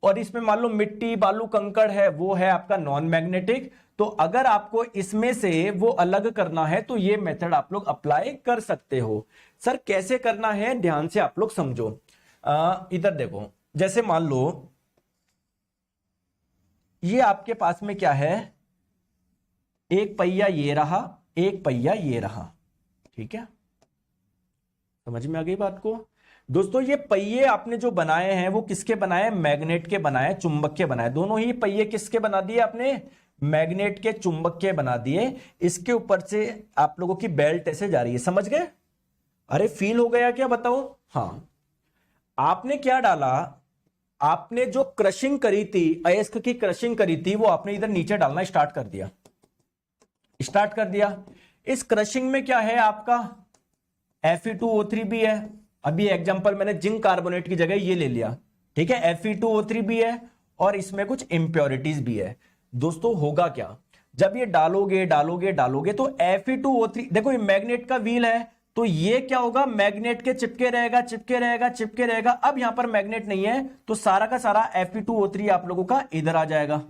और इसमें मान लो मिट्टी, बालू, कंकड़ है, वो है आपका नॉन मैग्नेटिक। तो अगर आपको इसमें से वो अलग करना है तो ये मेथड आप लोग अप्लाई कर सकते हो। सर कैसे करना है, ध्यान से आप लोग समझो। इधर देखो, जैसे मान लो ये आपके पास में क्या है, एक पहिया ये रहा, एक पहिया ये रहा, ठीक है। समझ में आ गई बात को? दोस्तों ये पहिए आपने जो बनाए हैं वो किसके बनाए, मैग्नेट के बनाए, चुंबक के बनाए। दोनों ही पहिए किसके बना दिए आपने, मैग्नेट के, चुंबक के बना दिए। इसके ऊपर से आप लोगों की बेल्ट ऐसे जा रही है, समझ गए? अरे फील हो गया क्या, बताओ? हाँ, आपने क्या डाला, आपने जो क्रशिंग करी थी, अयस्क की क्रशिंग करी थी, वो आपने इधर नीचे डालना स्टार्ट कर दिया। स्टार्ट कर दिया। इस क्रशिंग में क्या है आपका Fe2O3 भी है। अभी एग्जांपल मैंने जिंक कार्बोनेट की जगह ये ले लिया, ठीक है। Fe2O3 भी है और इसमें कुछ इंप्योरिटीज भी है। दोस्तों होगा क्या, जब ये डालोगे डालोगे डालोगे तो Fe2O3, देखो ये मैग्नेट का व्हील है, तो ये क्या होगा, मैग्नेट के चिपके रहेगा चिपके रहेगा चिपके रहेगा। अब यहां पर मैग्नेट नहीं है तो सारा का सारा Fe2O3 आप लोगों का इधर आ जाएगा,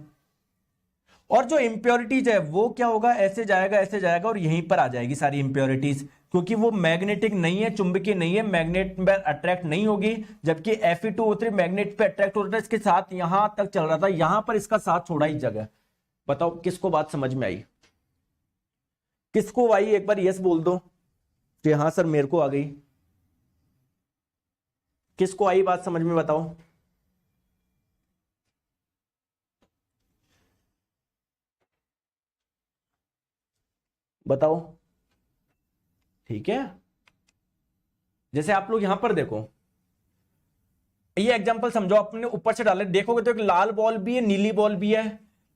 और जो इंप्योरिटीज है वो क्या होगा, ऐसे जाएगा और यहीं पर आ जाएगी सारी इंप्योरिटीज, क्योंकि वो मैग्नेटिक नहीं है, चुंबकीय नहीं है, मैग्नेट पर अट्रैक्ट नहीं होगी। जबकि Fe2O3 मैग्नेट पे अट्रैक्ट हो रहा था, इसके साथ यहां तक चल रहा था, यहां पर इसका साथ छोड़ा इस जगह। बताओ किसको बात समझ में आई, किसको आई, एक बार यस बोल दो कि हाँ सर मेरे को आ गई। किसको आई बात समझ में, बताओ। बताओ, ठीक है। जैसे आप लोग यहां पर देखो, ये एग्जांपल समझो, आपने ऊपर से डाले, देखोगे तो एक लाल बॉल भी है नीली बॉल भी है।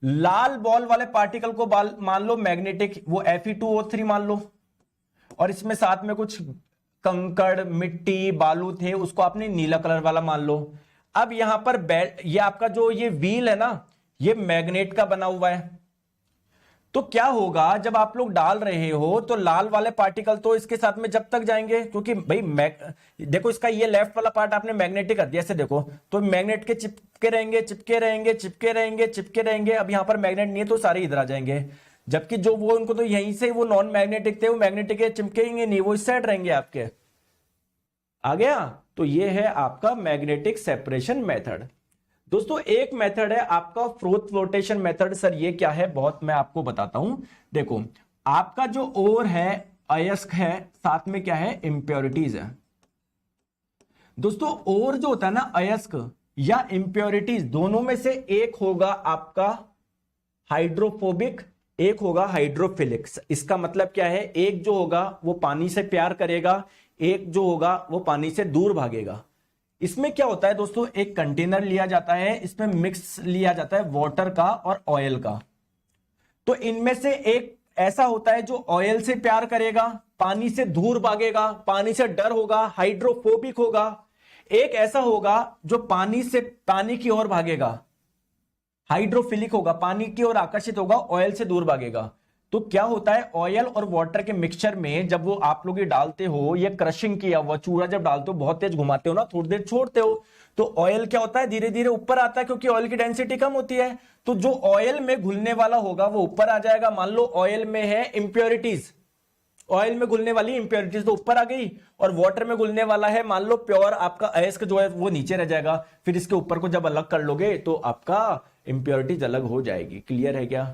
लाल बॉल वाले पार्टिकल को मान लो मैग्नेटिक, वो Fe2O3 मान लो, और इसमें साथ में कुछ कंकड़ मिट्टी बालू थे, उसको आपने नीला कलर वाला मान लो। अब यहां पर ये आपका जो ये व्हील है ना, ये मैग्नेट का बना हुआ है। तो क्या होगा, जब आप लोग डाल रहे हो तो लाल वाले पार्टिकल तो इसके साथ में जब तक जाएंगे, क्योंकि भाई देखो इसका ये लेफ्ट वाला पार्ट आपने मैग्नेटिक कर दिया, ऐसे देखो तो मैग्नेट के चिपके रहेंगे चिपके रहेंगे चिपके रहेंगे चिपके रहेंगे। अब यहां पर मैग्नेट नहीं है तो सारे इधर आ जाएंगे, जबकि जो वो उनको तो यहीं से वो नॉन मैग्नेटिक थे, वो मैग्नेटिक के चिपकेंगे नहीं, वो इस साइड रहेंगे आपके। आ गया, तो ये है आपका मैग्नेटिक सेपरेशन मेथड। दोस्तों एक मेथड है आपका फ्रोथ फ्लोटेशन मेथड। सर ये क्या है, बहुत मैं आपको बताता हूं। देखो आपका जो ओर है अयस्क है, साथ में क्या है, इंप्योरिटीज है। दोस्तों ओर जो होता है ना, अयस्क या इंप्योरिटीज, दोनों में से एक होगा आपका हाइड्रोफोबिक, एक होगा हाइड्रोफिलिक। इसका मतलब क्या है, एक जो होगा वो पानी से प्यार करेगा, एक जो होगा वो पानी से दूर भागेगा। इसमें क्या होता है दोस्तों, एक कंटेनर लिया जाता है, इसमें मिक्स लिया जाता है वाटर का और ऑयल का। तो इनमें से एक ऐसा होता है जो ऑयल से प्यार करेगा, पानी से दूर भागेगा, पानी से डर होगा, हाइड्रोफोबिक होगा। एक ऐसा होगा जो पानी की ओर भागेगा, हाइड्रोफिलिक होगा, पानी की ओर आकर्षित होगा, ऑयल से दूर भागेगा। तो क्या होता है, ऑयल और वाटर के मिक्सचर में जब वो आप लोग ये डालते हो, ये क्रशिंग किया हुआ चूरा जब डालते हो, बहुत तेज घुमाते हो ना, थोड़ी देर छोड़ते हो, तो ऑयल क्या होता है, धीरे धीरे ऊपर आता है, क्योंकि ऑयल की डेंसिटी कम होती है। तो जो ऑयल में घुलने वाला होगा वो ऊपर आ जाएगा। मान लो ऑयल में है इंप्योरिटीज, ऑयल में घुलने वाली इंप्योरिटीज तो ऊपर आ गई, और वाटर में घुलने वाला है मान लो प्योर आपका अयस्क जो है वो नीचे रह जाएगा। फिर इसके ऊपर को जब अलग कर लोगे तो आपका इंप्योरिटीज अलग हो जाएगी। क्लियर है क्या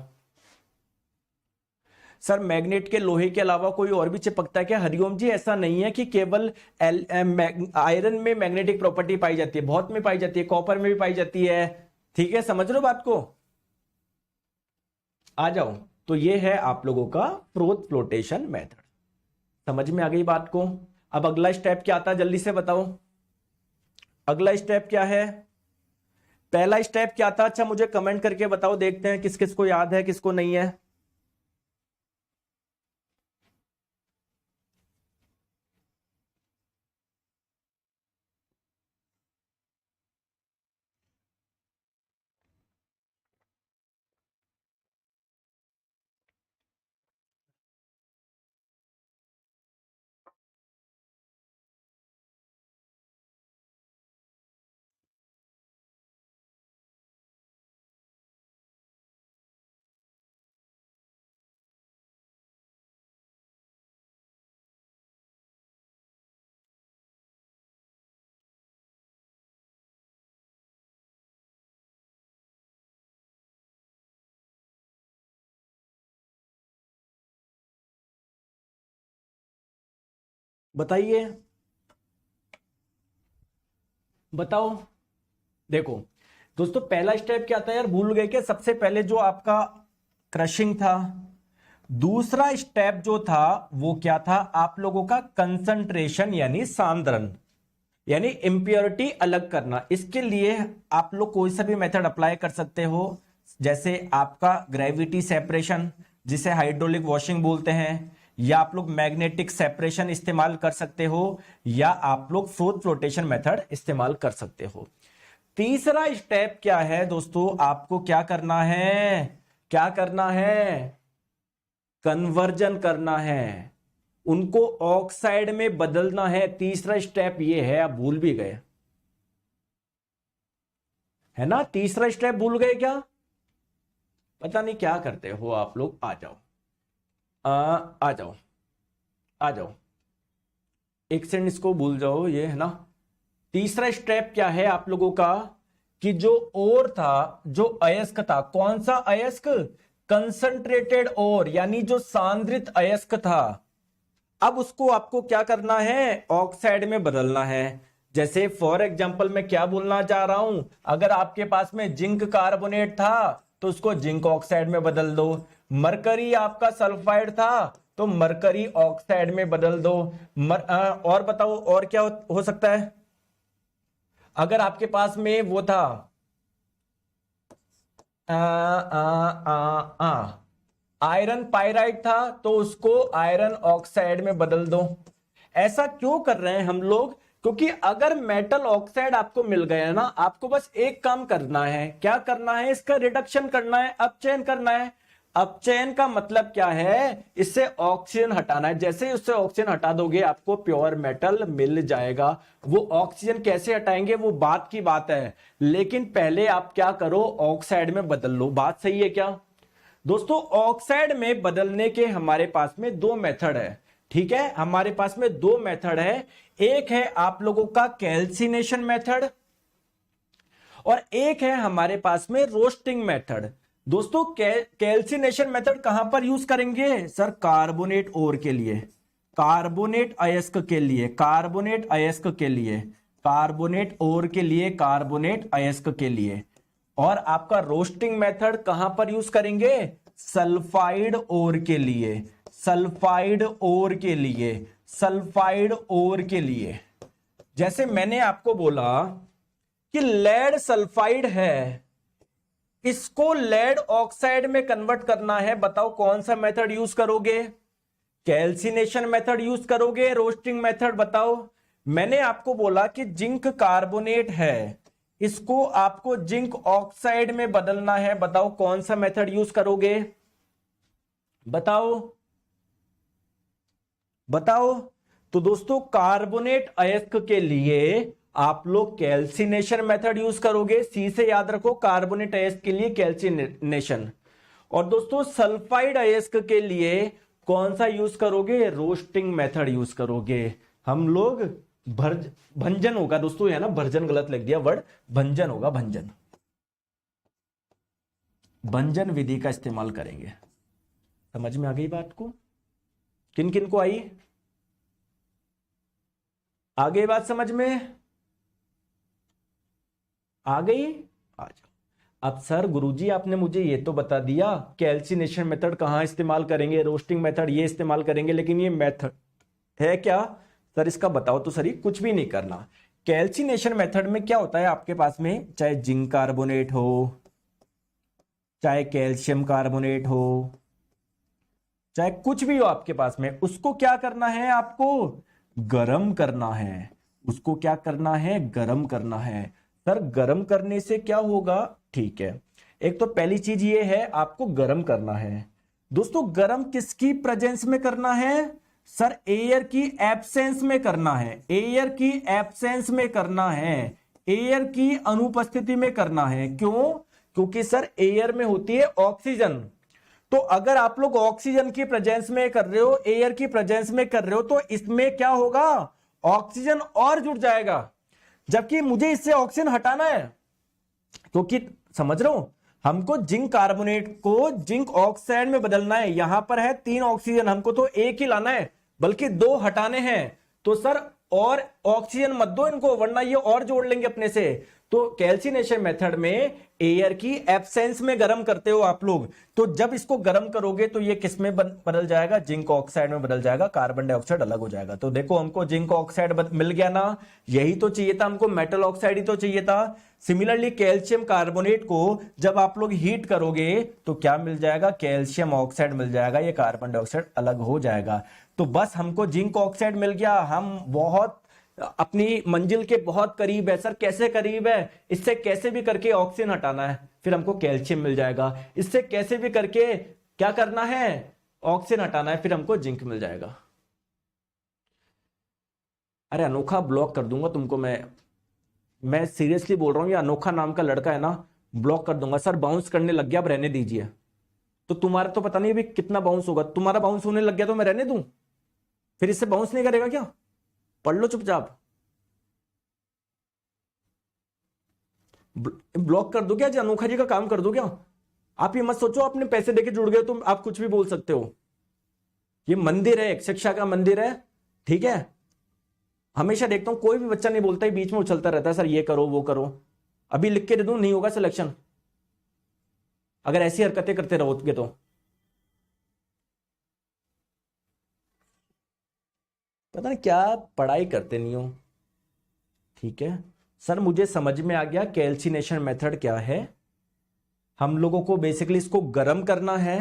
सर? मैग्नेट के लोहे के अलावा कोई और भी चिपकता है क्या? हरिओम जी ऐसा नहीं है कि केवल आयरन में मैग्नेटिक प्रॉपर्टी पाई जाती है, बहुत में पाई जाती है, कॉपर में भी पाई जाती है। ठीक है, समझ लो बात को, आ जाओ। तो ये है आप लोगों का फ्रोथ फ्लोटेशन मेथड। समझ में आ गई बात को? अब अगला स्टेप क्या आता है, जल्दी से बताओ। अगला स्टेप क्या है? पहला स्टेप क्या था? अच्छा मुझे कमेंट करके बताओ, देखते हैं किस किस को याद है, किसको नहीं है। बताइए, बताओ। देखो दोस्तों पहला स्टेप क्या था यार, भूल गए क्या? सबसे पहले जो आपका क्रशिंग था। दूसरा स्टेप जो था वो क्या था आप लोगों का? कंसंट्रेशन यानी सांद्रण, यानी इंप्योरिटी अलग करना। इसके लिए आप लोग कोई सा भी मेथड अप्लाई कर सकते हो, जैसे आपका ग्रेविटी सेपरेशन, जिसे हाइड्रोलिक वॉशिंग बोलते हैं, या आप लोग मैग्नेटिक सेपरेशन इस्तेमाल कर सकते हो, या आप लोग फ्रूट फ्लोटेशन मेथड इस्तेमाल कर सकते हो। तीसरा स्टेप क्या है दोस्तों, आपको क्या करना है, क्या करना है, कन्वर्जन करना है, उनको ऑक्साइड में बदलना है। तीसरा स्टेप ये है, आप भूल भी गए है ना, तीसरा स्टेप भूल गए क्या, पता नहीं क्या करते हो आप लोग। आ जाओ, आ जाओ, आ जाओ, एक सेकंड, इसको भूल जाओ, ये है ना। तीसरा स्टेप क्या है आप लोगों का, कि जो ओर था, जो अयस्क था, कौन सा अयस्क, कंसंट्रेटेड ओर, यानी जो सांद्रित अयस्क था, अब उसको आपको क्या करना है, ऑक्साइड में बदलना है। जैसे फॉर एग्जांपल मैं क्या बोलना चाह रहा हूं, अगर आपके पास में जिंक कार्बोनेट था तो उसको जिंक ऑक्साइड में बदल दो, मरकरी आपका सल्फाइड था तो मरकरी ऑक्साइड में बदल दो। और बताओ और क्या हो सकता है, अगर आपके पास में वो था आयरन पाइराइड था तो उसको आयरन ऑक्साइड में बदल दो। ऐसा क्यों कर रहे हैं हम लोग, क्योंकि अगर मेटल ऑक्साइड आपको मिल गया ना, आपको बस एक काम करना है, क्या करना है, इसका रिडक्शन करना है, अपचयन करना है। अपचयन का मतलब क्या है, इससे ऑक्सीजन हटाना है। जैसे ही उससे ऑक्सीजन हटा दोगे आपको प्योर मेटल मिल जाएगा। वो ऑक्सीजन कैसे हटाएंगे वो बात की बात है, लेकिन पहले आप क्या करो, ऑक्साइड में बदल लो। बात सही है क्या दोस्तों? ऑक्साइड में बदलने के हमारे पास में दो मेथड है, ठीक है, हमारे पास में दो मेथड है। एक है आप लोगों का कैल्सिनेशन मेथड, और एक है हमारे पास में रोस्टिंग मेथड। दोस्तों कैल्सिनेशन मेथड कहां पर यूज करेंगे सर? कार्बोनेट ओर के लिए, कार्बोनेट अयस्क के लिए, कार्बोनेट अयस्क के लिए, कार्बोनेट ओर के लिए, कार्बोनेट अयस्क के लिए। और आपका रोस्टिंग मेथड कहां पर यूज करेंगे? सल्फाइड ओर के लिए, सल्फाइड ओर के लिए, सल्फाइड ओर के लिए। जैसे मैंने आपको बोला कि लेड सल्फाइड है, इसको लेड ऑक्साइड में कन्वर्ट करना है, बताओ कौन सा मेथड यूज करोगे? कैल्सिनेशन मेथड यूज करोगे, रोस्टिंग मेथड? बताओ। मैंने आपको बोला कि जिंक कार्बोनेट है, इसको आपको जिंक ऑक्साइड में बदलना है, बताओ कौन सा मेथड यूज करोगे? बताओ बताओ। तो दोस्तों कार्बोनेट अयस्क के लिए आप लोग कैल्सिनेशन मेथड यूज करोगे। सी से याद रखो, कार्बोनेट अयस्क के लिए कैल्सिनेशन। और दोस्तों सल्फाइड अयस्क के लिए कौन सा यूज करोगे? रोस्टिंग मेथड यूज करोगे। हम लोग भंजन होगा दोस्तों, है ना, भंजन गलत लिख दिया वर्ड, भंजन होगा, भंजन, भंजन विधि का इस्तेमाल करेंगे। समझ में आ गई बात को? किन किन को आई? आ गई बात समझ में? आ गई? आ जाओ। अब सर गुरुजी आपने मुझे ये तो बता दिया कैल्सिनेशन मेथड कहां इस्तेमाल करेंगे, रोस्टिंग मेथड ये इस्तेमाल करेंगे, लेकिन ये मेथड है क्या सर, इसका बताओ तो सही। कुछ भी नहीं करना। कैल्सिनेशन मेथड में क्या होता है आपके पास में, चाहे जिंक कार्बोनेट हो, चाहे कैल्शियम कार्बोनेट हो, चाहे कुछ भी हो आपके पास में, उसको क्या करना है, आपको गरम करना है। उसको क्या करना है? गरम करना है। सर गरम करने से क्या होगा? ठीक है, एक तो पहली चीज ये है, आपको गरम करना है। दोस्तों गरम किसकी प्रेजेंस में करना है? सर एयर की एब्सेंस में करना है, एयर की एब्सेंस में करना है, एयर की अनुपस्थिति में करना है। क्यों? क्योंकि सर एयर में होती है ऑक्सीजन। तो अगर आप लोग ऑक्सीजन की प्रेजेंस में कर रहे हो, एयर की प्रेजेंस में कर रहे हो, तो इसमें क्या होगा? ऑक्सीजन और जुड़ जाएगा, जबकि मुझे इससे ऑक्सीजन हटाना है। क्योंकि समझ रहे हो, हमको जिंक कार्बोनेट को जिंक ऑक्साइड में बदलना है। यहां पर है 3 ऑक्सीजन, हमको तो एक ही लाना है, बल्कि 2 हटाने हैं। तो सर और ऑक्सीजन मत दो इनको, वरना ये और जोड़ लेंगे अपने से। तो कैल्सिनेशन मेथड में एयर की एब्सेंस में गर्म करते हो आप लोग, तो जब इसको गर्म करोगे तो ये किस में बदल जाएगा, जिंक ऑक्साइड में बदल जाएगा, कार्बन डाइऑक्साइड अलग हो जाएगा। तो देखो हमको जिंक ऑक्साइड मिल गया ना, यही तो चाहिए था हमको, मेटल ऑक्साइड ही तो चाहिए था। सिमिलरली कैल्शियम कार्बोनेट को जब आप लोग हीट करोगे तो क्या मिल जाएगा, कैल्शियम ऑक्साइड मिल जाएगा, ये कार्बन डाइऑक्साइड अलग हो जाएगा। तो बस हमको जिंक ऑक्साइड मिल गया, हम बहुत अपनी मंजिल के बहुत करीब है। सर कैसे करीब है, इससे कैसे भी करके ऑक्सीजन हटाना है, फिर हमको कैल्शियम मिल जाएगा। इससे कैसे भी करके क्या करना है, ऑक्सीजन हटाना है, फिर हमको जिंक मिल जाएगा। अरे अनोखा ब्लॉक कर दूंगा तुमको, मैं सीरियसली बोल रहा हूं, ये अनोखा नाम का लड़का है ना, ब्लॉक कर दूंगा। सर बाउंस करने लग गया, अब रहने दीजिए। तो तुम्हारा तो पता नहीं अभी कितना बाउंस होगा, तुम्हारा बाउंस होने लग गया तो मैं रहने दूं, फिर इससे बाउंस नहीं करेगा क्या? पढ़ लो चुपचाप। ब्लॉक कर दो क्या, अनोखा जी का काम कर दो क्या? आप ये मत सोचो आपने पैसे देके जुड़ गए तो आप कुछ भी बोल सकते हो। ये मंदिर है, एक शिक्षा का मंदिर है, ठीक है। हमेशा देखता हूं कोई भी बच्चा नहीं बोलता है, बीच में उछलता रहता है, सर ये करो वो करो। अभी लिख के दे दूं, नहीं होगा सिलेक्शन अगर ऐसी हरकतें करते रहोगे तो। पता नहीं क्या पढ़ाई करते नहीं हो, ठीक है। सर मुझे समझ में आ गया कैल्सिनेशन मेथड क्या है। हम लोगों को बेसिकली इसको गर्म करना है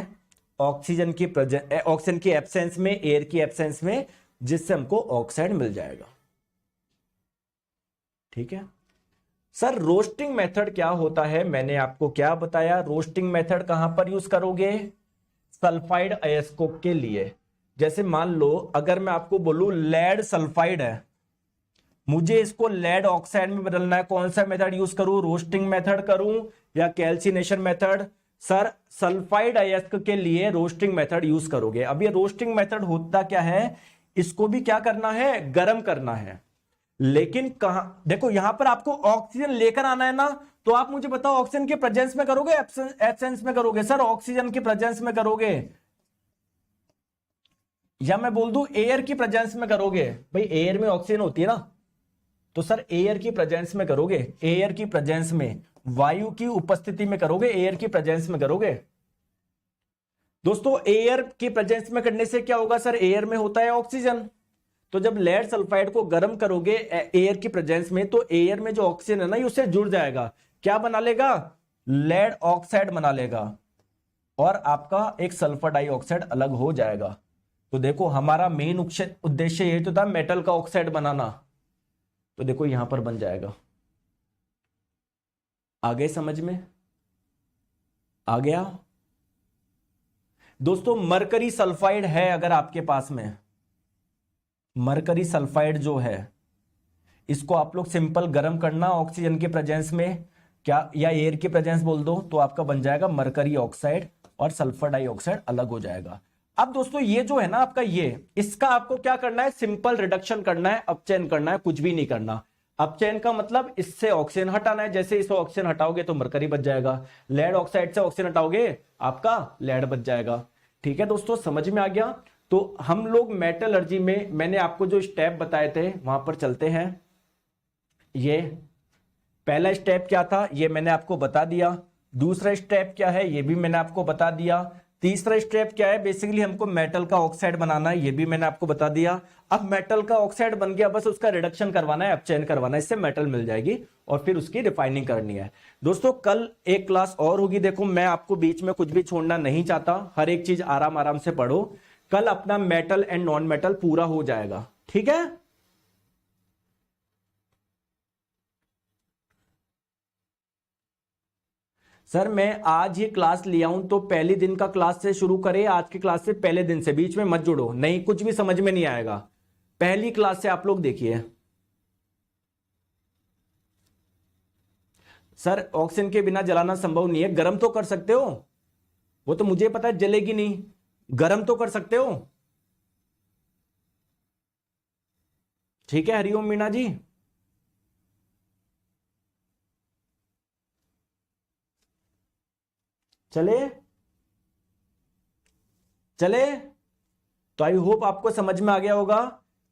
ऑक्सीजन की एब्सेंस में, एयर की एब्सेंस में, जिससे हमको ऑक्साइड मिल जाएगा, ठीक है। सर रोस्टिंग मेथड क्या होता है, मैंने आपको क्या बताया, रोस्टिंग मेथड कहां पर यूज करोगे, सल्फाइड अयस्कों के लिए। जैसे मान लो अगर मैं आपको बोलूं लेड सल्फाइड है, मुझे इसको लेड ऑक्साइड में बदलना है, कौन सा मेथड यूज करूं, रोस्टिंग मेथड करूं या कैल्सिनेशन मेथड? सर सल्फाइड अयस्क के लिए रोस्टिंग मेथड यूज करोगे। अब ये रोस्टिंग मेथड होता क्या है, इसको भी क्या करना है, गर्म करना है। लेकिन कहां, देखो यहां पर आपको ऑक्सीजन लेकर आना है ना, तो आप मुझे बताओ ऑक्सीजन के प्रेजेंस में करोगे, एब्सेंस में करोगे? सर ऑक्सीजन के प्रेजेंस में करोगे, या मैं बोल दूं एयर की प्रेजेंस में करोगे? भाई एयर में ऑक्सीजन होती है ना, तो सर एयर की प्रेजेंस में करोगे, एयर की प्रेजेंस में, वायु की उपस्थिति में करोगे, एयर की प्रेजेंस में करोगे। दोस्तों एयर की प्रेजेंस में करने से क्या होगा सर, एयर में होता है ऑक्सीजन, तो जब लेड सल्फाइड को गर्म करोगे एयर की प्रेजेंस में, तो एयर में जो ऑक्सीजन है ना, उससे जुड़ जाएगा, क्या बना लेगा, लेड ऑक्साइड बना लेगा, और आपका एक सल्फर डाइऑक्साइड अलग हो जाएगा। तो देखो हमारा मेन उद्देश्य यही तो था, मेटल का ऑक्साइड बनाना, तो देखो यहां पर बन जाएगा। आगे समझ में आ गया? दोस्तों मरकरी सल्फाइड है अगर आपके पास में, मरकरी सल्फाइड जो है, इसको आप लोग सिंपल गर्म करना ऑक्सीजन के प्रेजेंस में, क्या या एयर के प्रेजेंस बोल दो, तो आपका बन जाएगा मरकरी ऑक्साइड, और सल्फर डाइऑक्साइड अलग हो जाएगा। अब दोस्तों ये जो है ना आपका, ये इसका आपको क्या करना है, सिंपल रिडक्शन करना है, अपचयन करना है, कुछ भी नहीं करना। अपचयन का मतलब इससे ऑक्सीजन हटाना है, जैसे इससे ऑक्सीजन हटाओगे तो मरकरी बच जाएगा, लेड ऑक्साइड से ऑक्सीजन हटाओगे आपका लेड बच जाएगा, ठीक है दोस्तों, समझ में आ गया? तो हम लोग मेटलर्जी में मैंने आपको जो स्टेप बताए थे वहां पर चलते हैं। ये पहला स्टेप क्या था, ये मैंने आपको बता दिया। दूसरा स्टेप क्या है, ये भी मैंने आपको बता दिया। तीसरा स्टेप क्या है, बेसिकली हमको मेटल का ऑक्साइड बनाना है, ये भी मैंने आपको बता दिया। अब मेटल का ऑक्साइड बन गया, बस उसका रिडक्शन करवाना है, अपचयन करवाना है, इससे मेटल मिल जाएगी, और फिर उसकी रिफाइनिंग करनी है। दोस्तों कल एक क्लास और होगी, देखो मैं आपको बीच में कुछ भी छोड़ना नहीं चाहता, हर एक चीज आराम आराम से पढ़ो। कल अपना मेटल एंड नॉन मेटल पूरा हो जाएगा, ठीक है। सर मैं आज ये क्लास लिया हूं, तो पहले दिन का क्लास से शुरू करें, आज की क्लास से पहले दिन से, बीच में मत जुड़ो, नहीं कुछ भी समझ में नहीं आएगा, पहली क्लास से आप लोग देखिए। सर ऑक्सीजन के बिना जलाना संभव नहीं है, गर्म तो कर सकते हो, वो तो मुझे पता है जलेगी नहीं, गर्म तो कर सकते हो, ठीक है। हरिओम मीना जी, चले चले, तो आई होप आपको समझ में आ गया होगा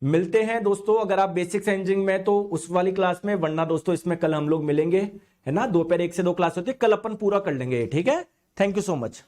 मिलते हैं दोस्तों, अगर आप बेसिक्स इंजीनियरिंग में तो उस वाली क्लास में, वरना दोस्तों इसमें कल हम लोग मिलेंगे, है ना। दोपहर 1 से 2 क्लास होती है, कल अपन पूरा कर लेंगे, ठीक है। Thank you so much.